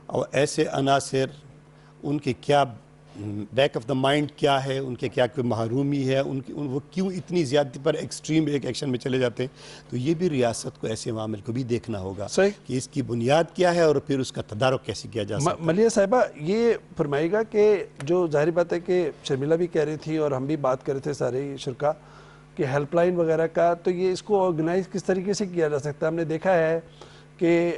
اور ایسے عناصر ان کے کیا بیک آف دا مائنڈ کیا ہے, ان کے کیا کوئی محرومی ہے, وہ کیوں اتنی زیادتی پر ایکسٹریم ایک ایکشن میں چلے جاتے ہیں. تو یہ بھی ریاست کو ایسے معامل کو بھی دیکھنا ہوگا کہ اس کی بنیاد کیا ہے اور پھر اس کا تدارک کیسے کیا جا سکتا ہے. ملیحہ صاحبہ یہ فرمائے گا کہ جو ظاہری بات ہے کہ شرمیلا بھی کہہ رہی تھی اور ہم بھی بات کر رہے تھے سارے شرکا کہ ہیلپ لائن وغیرہ کا, تو یہ اس کو آرگنائز کس طریقے سے کیا جا سکتا ہے. ہم نے دیکھا ہے کہ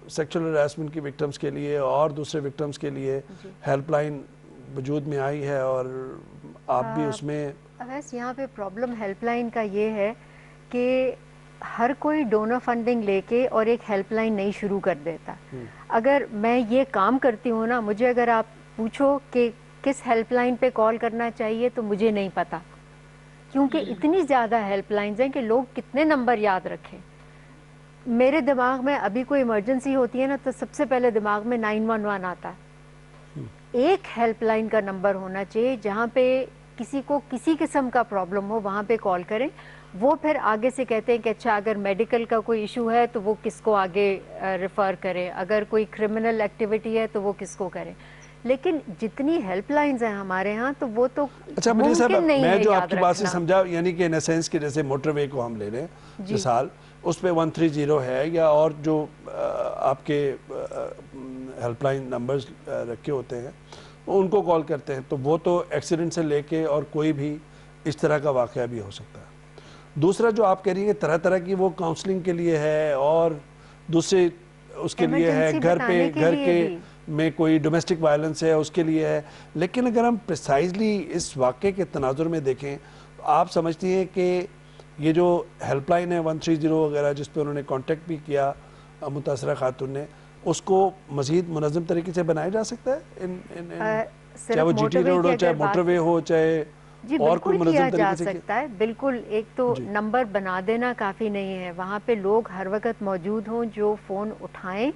سیکشل ہراسمنٹ کی وکٹمز کے لیے اور دوسرے وکٹمز کے لیے ہیلپ لائن وجود میں آئی ہے, اور آپ بھی اس میں اویس یہاں پہ پرابلم ہیلپ لائن کا یہ ہے کہ ہر کوئی ڈونر فنڈنگ لے کے اور ایک ہیلپ لائن نہیں شروع کر دیتا. اگر میں یہ کام کرتی ہوں نا, مجھے اگر آپ پوچھو کہ کس ہیلپ لائن پہ کال کرنا چاہیے تو مجھے نہیں پتا, کیونکہ اتنی زیادہ ہیلپ لائنز ہیں کہ لوگ کتنے نمبر یاد رکھیں. میرے دماغ میں ابھی کوئی ایمرجنسی ہوتی ہے نا تو سب سے پہلے دماغ میں 911 آتا ہے. ایک ہیلپ لائن کا نمبر ہونا چاہیے جہاں پہ کسی کو کسی قسم کا پرابلم ہو وہاں پہ کال کریں. وہ پھر آگے سے کہتے ہیں کہ اچھا اگر میڈیکل کا کوئی ایشو ہے تو وہ کس کو آگے ریفر کریں, اگر کوئی کرمنل ایکٹیویٹی ہے تو وہ کس کو کریں. لیکن جتنی ہیلپ لائنز ہیں ہمارے ہاں تو وہ تو ممکن نہیں ہے. میں جو آپ کی بات سے سمجھا, یعنی کہ ان اے سینس کہ جیسے موٹر وے کو ہم لے لیں مثال, اس پہ 130 ہے یا اور جو آپ کے ہیلپ لائن نمبرز رکھے ہوتے ہیں, ان کو کال کرتے ہیں, تو وہ تو ایکسیڈنٹ سے لے کے اور کوئی بھی اس طرح کا واقعہ بھی ہو سکتا ہے. دوسرا جو آپ کہہ رہی ہیں طرح طرح کی وہ کاؤنسلنگ کے لیے ہے اور دوسرے اس کے لیے ہے, گھر کے میں کوئی ڈومیسٹک وائلنس ہے اس کے لیے ہے. لیکن اگر ہم پریسائزلی اس واقعے کے تناظر میں دیکھیں تو آپ سمجھتی ہیں کہ یہ جو ہیلپ لائن ہے 130 وغیرہ جس پہ انہوں نے کانٹیکٹ بھی کیا متاثرہ خاتون نے, اس کو مزید منظم طریقے سے بنایا جا سکتا ہے, چاہے وہ جی ٹی روڈ ہو, چاہے موٹر وے ہو, چاہے جی اور کوئی بالکل کیا منظم جا طریقے سے سکتا ہے. بالکل, ایک تو نمبر بنا دینا کافی نہیں ہے, وہاں پہ لوگ ہر وقت موجود ہوں جو فون اٹھائیں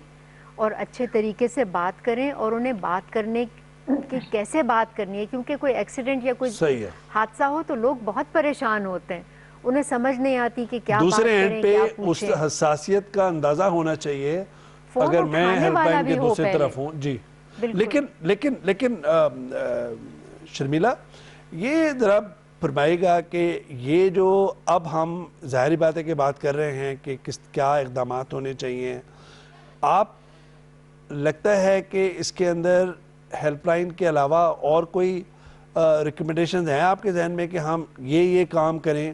اور اچھے طریقے سے بات کریں, اور انہیں بات کرنے کی کیسے بات کرنی ہے, کیونکہ کوئی ایکسیڈنٹ یا کوئی حادثہ ہو تو لوگ بہت پریشان ہوتے ہیں, انہیں سمجھ نہیں آتی کہ کیا بات دوسرے کریں, اینڈ پہ کیا اس پوچھیں. حساسیت کا اندازہ ہونا چاہیے فون اگر میں اٹھانے ہیلپ والا لائن کے بھی ہو دوسری پہلے. طرف ہوں. جی بالکل. لیکن شرمیلا یہ ذرا فرمائے گا کہ یہ جو اب ہم ظاہری بات ہے کہ بات کر رہے ہیں کہ کیا اقدامات ہونے چاہیے, آپ لگتا ہے کہ اس کے اندر ہیلپ لائن کے علاوہ اور کوئی ریکمنڈیشنز ہیں آپ کے ذہن میں کہ ہم یہ کام کریں؟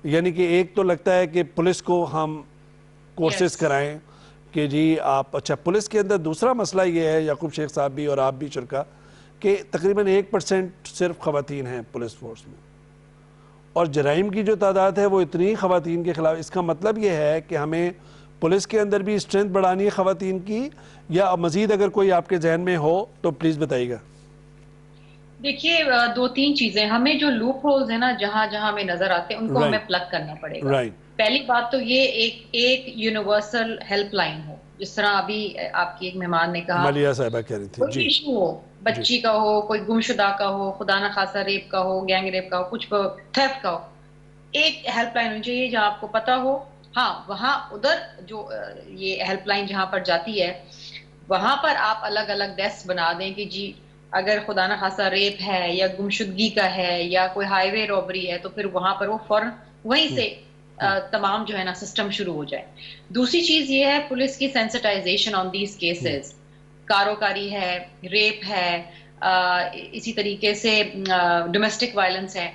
یعنی کہ ایک تو لگتا ہے کہ پولیس کو ہم کورسز کرائیں کہ جی آپ, اچھا پولیس کے اندر دوسرا مسئلہ یہ ہے یعقوب شیخ صاحب بھی اور آپ بھی شرکا, کہ تقریباً 1% صرف خواتین ہیں پولیس فورس میں, اور جرائم کی جو تعداد ہے وہ اتنی خواتین کے خلاف. اس کا مطلب یہ ہے کہ ہمیں پولیس کے اندر بھی اسٹرینتھ بڑھانی ہے خواتین کی, یا مزید اگر کوئی آپ کے ذہن میں ہو تو پلیز بتائیے گا. دیکھیے 2-3 چیزیں, ہمیں جو لوپ ہولز ہیں نا جہاں جہاں ہمیں نظر آتے ہیں ان کو ہمیں پلگ کرنا پڑے گا. پہلی بات تو یہ ایک یونیورسل ہیلپ لائن ہو, جس طرح ابھی آپ کی ایک مہمان نے کہا ملیہ صاحبہ کہہ رہی تھی, کوئی ایشو ہو, بچی کا ہو, کوئی گمشدہ کا ہو, خدا نخواستہ ریپ کا ہو, گینگ ریپ کا ہو, کچھ تھیفٹ کا ہو, ایک ہیلپ لائن ہونی چاہیے جہاں آپ کو پتا ہو. ہاں وہاں ادھر جو یہ ہیلپ لائن جہاں پر جاتی ہے وہاں پر آپ الگ الگ ڈیسک بنا دیں کہ جی اگر خدا نخواستہ ریپ ہے یا گمشدگی کا ہے یا کوئی ہائی وے رابری ہے تو پھر وہاں پر وہ فوراً وہیں سے تمام جو ہے نا سسٹم شروع ہو جائے. دوسری چیز یہ ہے پولیس کی سینسٹائزیشن آن دیز کیسز, کاروکاری ہے, ریپ ہے, اسی طریقے سے ڈومیسٹک وائلنس ہے.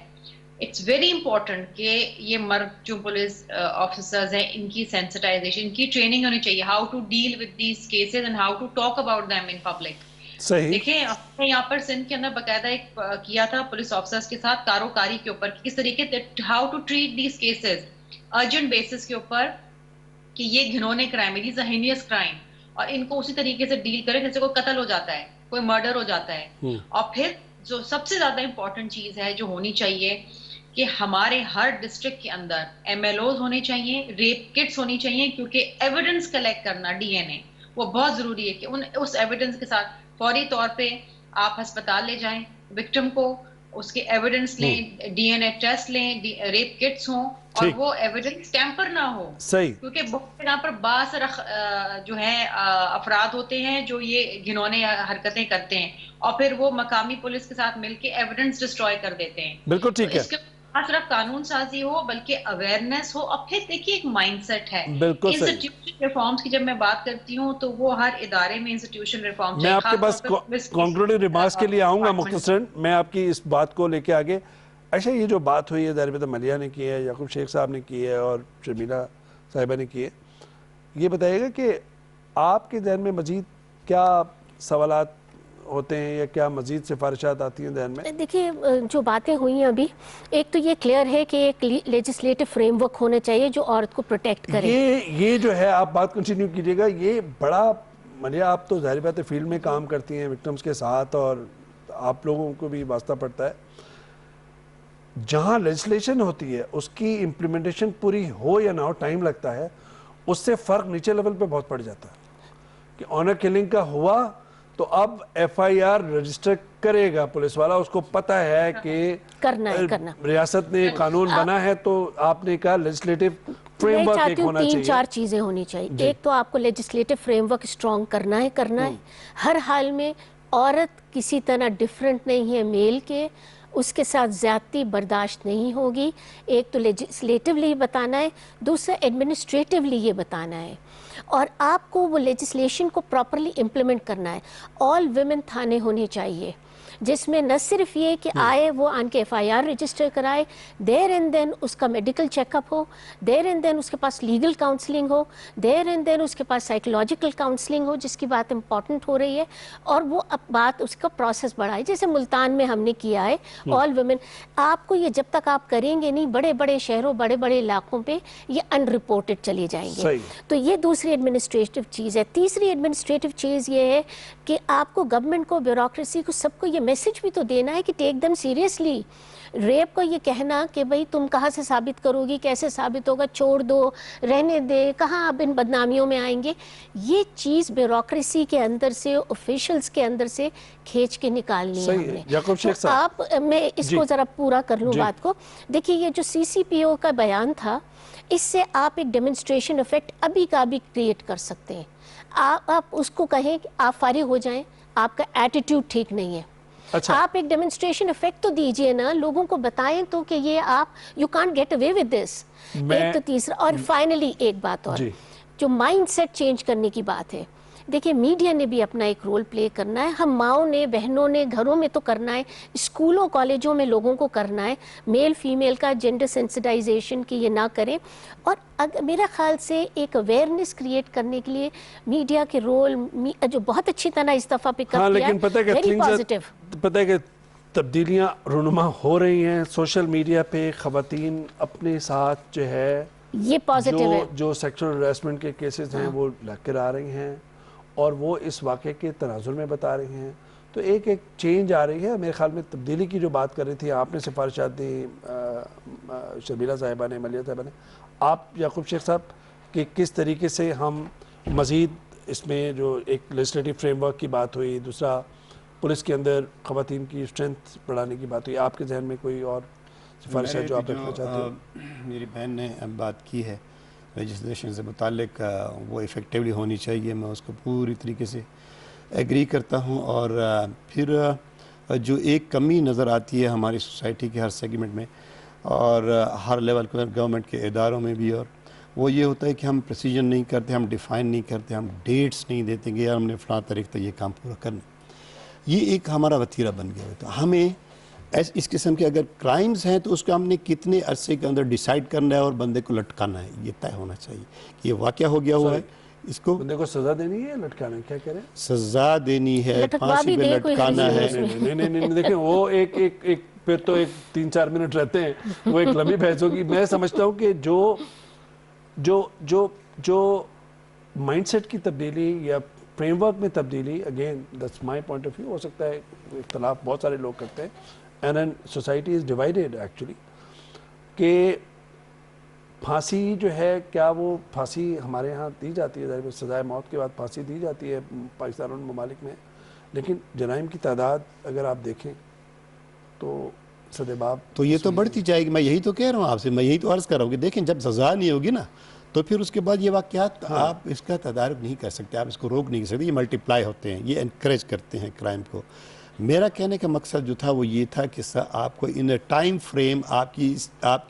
اٹس ویری امپورٹنٹ کہ یہ مرد جو پولیس آفیسرز ہیں ان کی سینسٹائزیشن, ان کی ٹریننگ ہونی چاہیے, how to deal with these cases and how to talk about them in public. دیکھیں ہم نے یہاں پر سندھ کے اندر باقاعدہ ایک کیا تھا پولیس آفیسرز کے ساتھ کاروکاری کے اوپر, کس طریقے how to treat these cases urgent basis کے اوپر کہ یہ گھنونے crime, these are heinous crime, اور ان کو اسی طریقے سے ڈیل کریں جیسے کوئی قتل ہو جاتا ہے, کوئی مرڈر ہو جاتا ہے. اور پھر جو سب سے زیادہ امپورٹنٹ چیز ہے جو ہونی چاہیے کہ ہمارے ہر ڈسٹرکٹ کے اندر ایم ایل اوز ہونے چاہیے, ریپ کٹس ہونی چاہیے, کیونکہ ایویڈنس کلیکٹ کرنا ڈی این اے وہ بہت ضروری ہے کہ اس ایویڈنس کے ساتھ فوری طور پہ آپ ہسپتال لے جائیں وکٹم کو, اس کے ایویڈنس لیں, ڈی این اے ٹیسٹ لیں, ریپ کٹس ہوں, اور وہ ایویڈنس ٹیمپر نہ ہو, کیونکہ بہت جگہ پر باس جو ہیں افراد ہوتے ہیں جو یہ گھنونے حرکتیں کرتے ہیں اور پھر وہ مقامی پولیس کے ساتھ مل کے ایویڈنس ڈسٹروائے کر دیتے ہیں. بالکل ٹھیک ہے, اس کے نہ صرف قانون سازی ہو بلکہ اویئرنیس ہو, اور پھر دیکھیے ایک مائنڈ سیٹ ہے. انسٹیٹیوشن ریفارمز کی جب میں بات کرتی ہوں تو وہ ہر ادارے میں انسٹیٹیوشن ریفارم میں آپ کے پاس کنکلوڈنگ ریمارکس کے لیے آؤں گا مختصراً, میں آپ کی اس بات کو لے کے آگے. اچھا یہ جو بات ہوئی ہے ظاہر بات ملیہ نے کی ہے, یعقوب شیخ صاحب نے کی ہے اور شرمیلا صاحبہ نے کی ہے, یہ بتائیے گا کہ آپ کے ذہن میں مزید کیا سوالات ہوتے ہیں یا کیا مزید سفارشات آتی ہیں ذہن میں؟ دیکھیے جو باتیں ہوئی ہیں ابھی, ایک تو یہ کلیئر ہے کہ ایک لیجسلیٹو فریم ورک ہونا چاہیے جو عورت کو پروٹیکٹ کرے. یہ جو ہے آپ بات کنٹینیو کیجئے گا, یہ بڑا ملیہ آپ تو ظاہر بات ہے فیلڈ میں کام کرتی ہیں وکٹمز کے ساتھ اور آپ لوگوں کو بھی واسطہ پڑتا ہے. جہاں لیجسلیشن ہوتی ہے اس کی امپلیمنٹیشن پوری ہو یا نہ ہو ٹائم لگتا ہے, اس سے فرق نیچے لیول پہ بہت پڑ جاتا ہے کہ آنر کلنگ کا ہوا تو اب ایف آئی آر رجسٹر کرے گا پولیس والا, اس کو پتہ ہے کہ کرنا ریاست نے قانون بنا ہے, تو آپ نے کہا لیجسلیٹو فریم ورک ایک ہونا چاہیے. 3-4 چیزیں ہونی چاہیے. ایک تو آپ کو لیجسلیٹو فریم ورک اسٹرانگ کرنا ہے. ہر حال میں عورت کسی طرح ڈیفرنٹ نہیں ہے میل کے, اس کے ساتھ زیادتی برداشت نہیں ہوگی. ایک تو لیجسلیٹولی بتانا ہے, دوسرا ایڈمنسٹریٹولی یہ بتانا ہے اور آپ کو وہ لیجسلیشن کو پراپرلی امپلیمنٹ کرنا ہے. آل ویمن تھانے ہونے چاہیے جس میں نہ صرف یہ کہ آئے وہ آن کے FIR رجسٹر کرائے, دیر اینڈ دین اس کا میڈیکل چیک اپ ہو, دیر اینڈ دین اس کے پاس لیگل کاؤنسلنگ ہو, دیر اینڈ دین اس کے پاس سائیکولوجیکل کاؤنسلنگ ہو جس کی بات امپورٹنٹ ہو رہی ہے, اور وہ اب بات اس کا پروسیس بڑھائے جیسے ملتان میں ہم نے کیا ہے آل ویمن. آپ کو یہ جب تک آپ کریں گے نہیں, بڑے بڑے شہروں بڑے بڑے علاقوں پہ یہ ان رپورٹڈ چلے جائیں گے. تو یہ دوسری ایڈمنسٹریٹو چیز ہے. تیسری ایڈمنسٹریٹو چیز یہ ہے کہ آپ کو گورنمنٹ کو, بیوروکریسی کو, سب کو یہ میسج بھی تو دینا ہے کہ ٹیک دم سیریسلی. ریپ کو یہ کہنا کہ بھئی تم کہاں سے ثابت کرو گی, کیسے ثابت ہوگا, چھوڑ دو, رہنے دے, کہاں آپ ان بدنامیوں میں آئیں گے, یہ چیز بیوروکریسی کے اندر سے, آفیشلز کے اندر سے کھینچ کے نکالنی ہے ہم نے. تو آپ, میں اس کو ذرا پورا کر لوں بات کو. دیکھیے یہ جو CCPO کا بیان تھا, اس سے آپ ایک ڈیمنسٹریشن افیکٹ ابھی کا بھی کریٹ کر سکتے ہیں. آپ اس کو کہیں کہ آپ فارغ ہو جائیں, آپ کا ایٹیٹیوڈ ٹھیک نہیں ہے. آپ ایک ڈیمنسٹریشن افیکٹ تو دیجئے نا, لوگوں کو بتائیں تو کہ یہ آپ you can't get away with this. ایک تو تیسرا, اور فائنلی ایک بات اور, جو مائنڈ سیٹ چینج کرنے کی بات ہے. دیکھیں میڈیا نے بھی اپنا ایک رول پلے کرنا ہے, ہم ماؤں نے, بہنوں نے گھروں میں تو کرنا ہے, اسکولوں کالجوں میں لوگوں کو کرنا ہے. میل فیمیل کا جینڈر سینسٹائزیشن کی یہ نہ کریں. اور میرا خیال سے ایک اویئرنیس کریٹ کرنے کے لیے میڈیا کے رول جو بہت اچھی طرح اس دفعہ پک اپ کیا ہے, ویری پازیٹیو. پتہ ہے کہ تبدیلیاں رونما ہو رہی ہیں سوشل میڈیا پہ. خواتین اپنے ساتھ جو ہے یہ پازیٹیو ہے, جو سیکشل ہراسمنٹ کے کیسز ہیں وہ لگ کر آ رہی ہیں اور وہ اس واقعے کے تناظر میں بتا رہی ہیں. تو ایک چینج آ رہی ہے. میرے خیال میں تبدیلی کی جو بات کر رہی تھی آپ نے, سفارشات دی شرمیلا صاحبہ نے, ملیہ صاحبہ نے, آپ یعقوب شیخ صاحب, کہ کس طریقے سے ہم مزید اس میں جو ایک لیجسلیٹو فریم ورک کی بات ہوئی, دوسرا پولیس کے اندر خواتین کی اسٹرینتھ بڑھانے کی بات ہوئی, آپ کے ذہن میں کوئی اور سفارش ہے جو آپ رکھنا چاہتے ہو؟ میری بہن نے بات کی ہے لیجسلیشن سے متعلق, وہ افیکٹیولی ہونی چاہیے, میں اس کو پوری طریقے سے ایگری کرتا ہوں. اور پھر جو ایک کمی نظر آتی ہے ہماری سوسائٹی کے ہر سیگمنٹ میں اور ہر لیول کے گورنمنٹ کے اداروں میں بھی, اور وہ یہ ہوتا ہے کہ ہم پریسیجن نہیں کرتے, ہم ڈیفائن نہیں کرتے, ہم ڈیٹس نہیں دیتے کہ یار ہم نے فلاں تاریخ تک یہ کام پورا کرنا. یہ ایک ہمارا وتیرہ بن گیا ہے. تو ہمیں اس قسم کے اگر کرائمز ہیں تو اس کو ہم نے کتنے عرصے کے اندر ڈیسائیڈ کرنا ہے اور بندے کو لٹکانا ہے, یہ طے ہونا چاہیے کہ یہ واقعہ ہو گیا ہوا ہے, اس کو بندے کو سزا دینی ہے, لٹکانا ہے, کیا کہہ رہے ہیں؟ سزا دینی ہے, پھانسی پہ لٹکانا ہے. نہیں دیکھیں وہ ایک پھر تو 3-4 منٹ رہتے ہیں, وہ ایک لمبی بحث ہوگی. میں سمجھتا ہوں کہ جو مائنڈ سیٹ کی تبدیلی یا فریم ورک میں تبدیلی, again that's my point of view, ہو سکتا ہے اختلاف بہت سارے لوگ کرتے ہیں, and and society is divided actually, کہ پھانسی جو ہے, کیا وہ پھانسی ہمارے ہاں دی جاتی ہے, سزائے موت کے بعد پھانسی دی جاتی ہے پاکستان اور ممالک میں, لیکن جرائم کی تعداد اگر آپ دیکھیں تو سدباب تو یہ تو بڑھتی جائے گی. میں یہی تو کہہ رہا ہوں آپ سے, میں یہی تو عرض کر رہا ہوں کہ دیکھیں جب سزا نہیں ہوگی نا تو پھر اس کے بعد یہ واقعات آپ اس کا تدارک نہیں کر سکتے, آپ اس کو روک نہیں کر سکتے, یہ ملٹیپلائی ہوتے ہیں, یہ انکریج کرتے ہیں کرائم کو. میرا کہنے کا مقصد جو تھا وہ یہ تھا کہ آپ کو ان ٹائم فریم آپ کی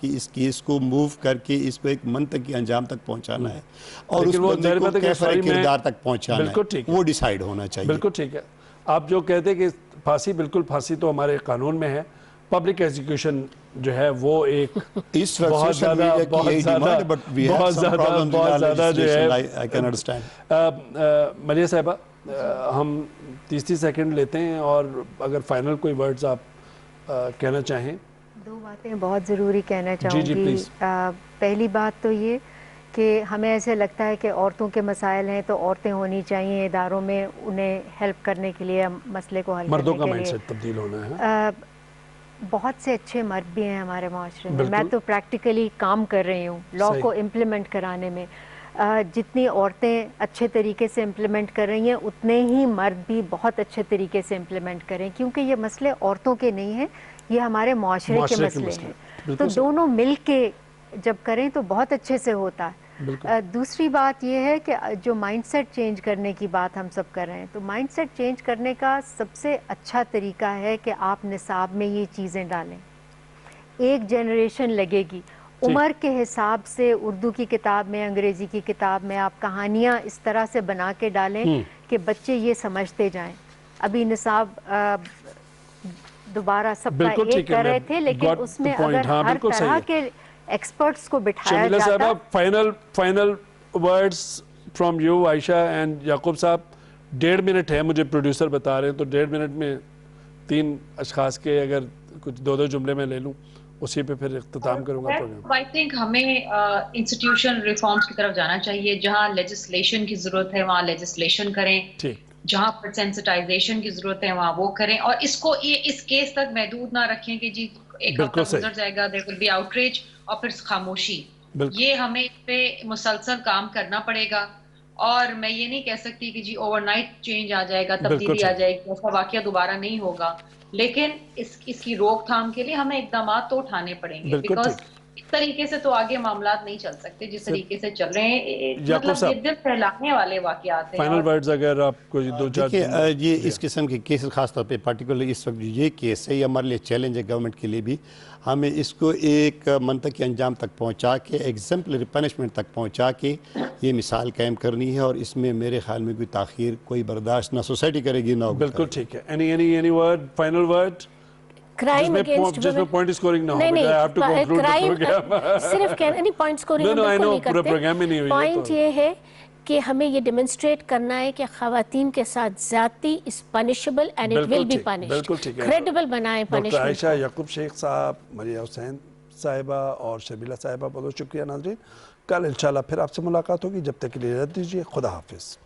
اس کیس کو موو کر کے اس کو ایک منطقی انجام تک پہنچانا ہے اور اس بندے کو کیفر کردار تک پہنچانا ہے, وہ ڈیسائیڈ ہونا چاہیے. بالکل ٹھیک ہے. آپ جو کہتے ہیں کہ پھانسی, بالکل پھانسی تو ہمارے قانون میں ہے, پبلک ایگزیکیوشن جو ہے وہ ایک بہت زیادہ جو ہے. ملیہ صاحبہ, ہم 30 سیکنڈ لیتے ہیں, اور اگر فائنل کوئی ورڈز آپ کہنا چاہیں. 2 باتیں بہت ضروری کہنا چاہوں گی. پہلی بات تو یہ کہ ہمیں ایسے لگتا ہے کہ عورتوں کے مسائل ہیں تو عورتیں ہونی چاہیے اداروں میں, انہیں ہیلپ کرنے کے لیے, مسئلے کو حل کرنے کے لیے. مردوں کا مائنڈ سیٹ تبدیل ہونا ہے. بہت سے اچھے مرد بھی ہیں ہمارے معاشرے میں, میں تو پریکٹیکلی کام کر رہی ہوں لا کو امپلیمنٹ کرانے میں. جتنی عورتیں اچھے طریقے سے امپلیمنٹ کر رہی ہیں اتنے ہی مرد بھی بہت اچھے طریقے سے امپلیمنٹ کریں, کیونکہ یہ مسئلے عورتوں کے نہیں ہیں, یہ ہمارے معاشرے کے مسئلے ہیں. تو دونوں مل کے جب کریں تو بہت اچھے سے ہوتا ہے. دوسری بات یہ ہے کہ جو مائنڈ سیٹ چینج کرنے کی بات ہم سب کر رہے ہیں, تو مائنڈ سیٹ چینج کرنے کا سب سے اچھا طریقہ ہے کہ آپ نصاب میں یہ چیزیں ڈالیں. ایک جنریشن لگے گی, عمر کے حساب سے اردو کی کتاب میں، انگریزی کی کتاب میں آپ کہانیاں اس طرح سے بنا کے ڈالیں کہ بچے یہ سمجھتے جائیں. ابھی نصاب دوبارہ سب کا ایک کر رہے تھے، لیکن اس میں اگر ہر طرح کے ایکسپرٹس کو بٹھایا جاتا. Final words from you Ayesha and Yaqoob sahab. 1.5 minute ہے، مجھے پروڈیوسر بتا رہے ہیں، تو 1.5 منٹ میں 3 اشخاص کے اگر کچھ 2 جملے میں لے لوں، اسی پہ پھر اختتام کروں گا پروگرام. آئی تھنک ہمیں انسٹیٹیوشن ریفارمز کی طرف جانا چاہیے. جہاں لیجسلیشن کی ضرورت ہے وہاں لیجسلیشن کریں، جہاں پر سینسٹائزیشن کی ضرورت ہے وہاں وہ کریں، اور اس کو اس کیس تک محدود نہ رکھیں کہ جی ایک ہفتہ گزر جائے گا، there will be outrage اور پھر خاموشی. یہ ہمیں اس پہ مسلسل کام کرنا پڑے گا. اور میں یہ نہیں کہہ سکتی کہ جی اوور نائٹ چینج آ جائے گا، تبدیلی آ جائے گی، ایسا واقعہ دوبارہ نہیں ہوگا. لیکن اس کی روک تھام کے لیے ہمیں اقدامات تو اٹھانے پڑیں گے، بیکاز اس طریقے سے تو آگے معاملات نہیں چل سکتے جس طریقے سے چل رہے ہیں. مطلب یہ دل پھیلانے والے واقعات ہیں. فائنل ورڈز اگر آپ کو 2-4 دیکھیے یہ اس قسم کے کیسز خاص طور پہ پرٹیکولر اس وقت یہ کیس ہے، یہ ہمارے لیے چیلنج ہے گورنمنٹ کے لیے بھی. ہمیں اس کو ایک منطقی انجام تک پہنچا کے، ایگزمپلری پنشمنٹ تک پہنچا کے یہ مثال قائم کرنی ہے، اور اس میں میرے خیال میں کوئی تاخیر کوئی برداشت نہ سوسائٹی کرے گی نہ. بالکل ٹھیک ہے. Any word, final word? Crime against جس میں پوائنٹ اسکورنگ نہ ہو. صرف پوائنٹ اسکورنگ بالکل نہیں کرتے. پوائنٹ یہ ہے کہ ہمیں یہ ڈیمنسٹریٹ کرنا ہے کہ خواتین کے ساتھ زیادتی is punishable and it will be punished. Credible بنائیں پنشمنٹ. ڈاکٹر عائشہ یعقوب شیخ صاحب، مریا حسین صاحبہ اور شبیلہ صاحبہ، بہت شکریہ. ناظرین، کل انشاءاللہ پھر آپ سے ملاقات ہوگی. جب تک کے لیے اجازت دیجیے. خدا حافظ.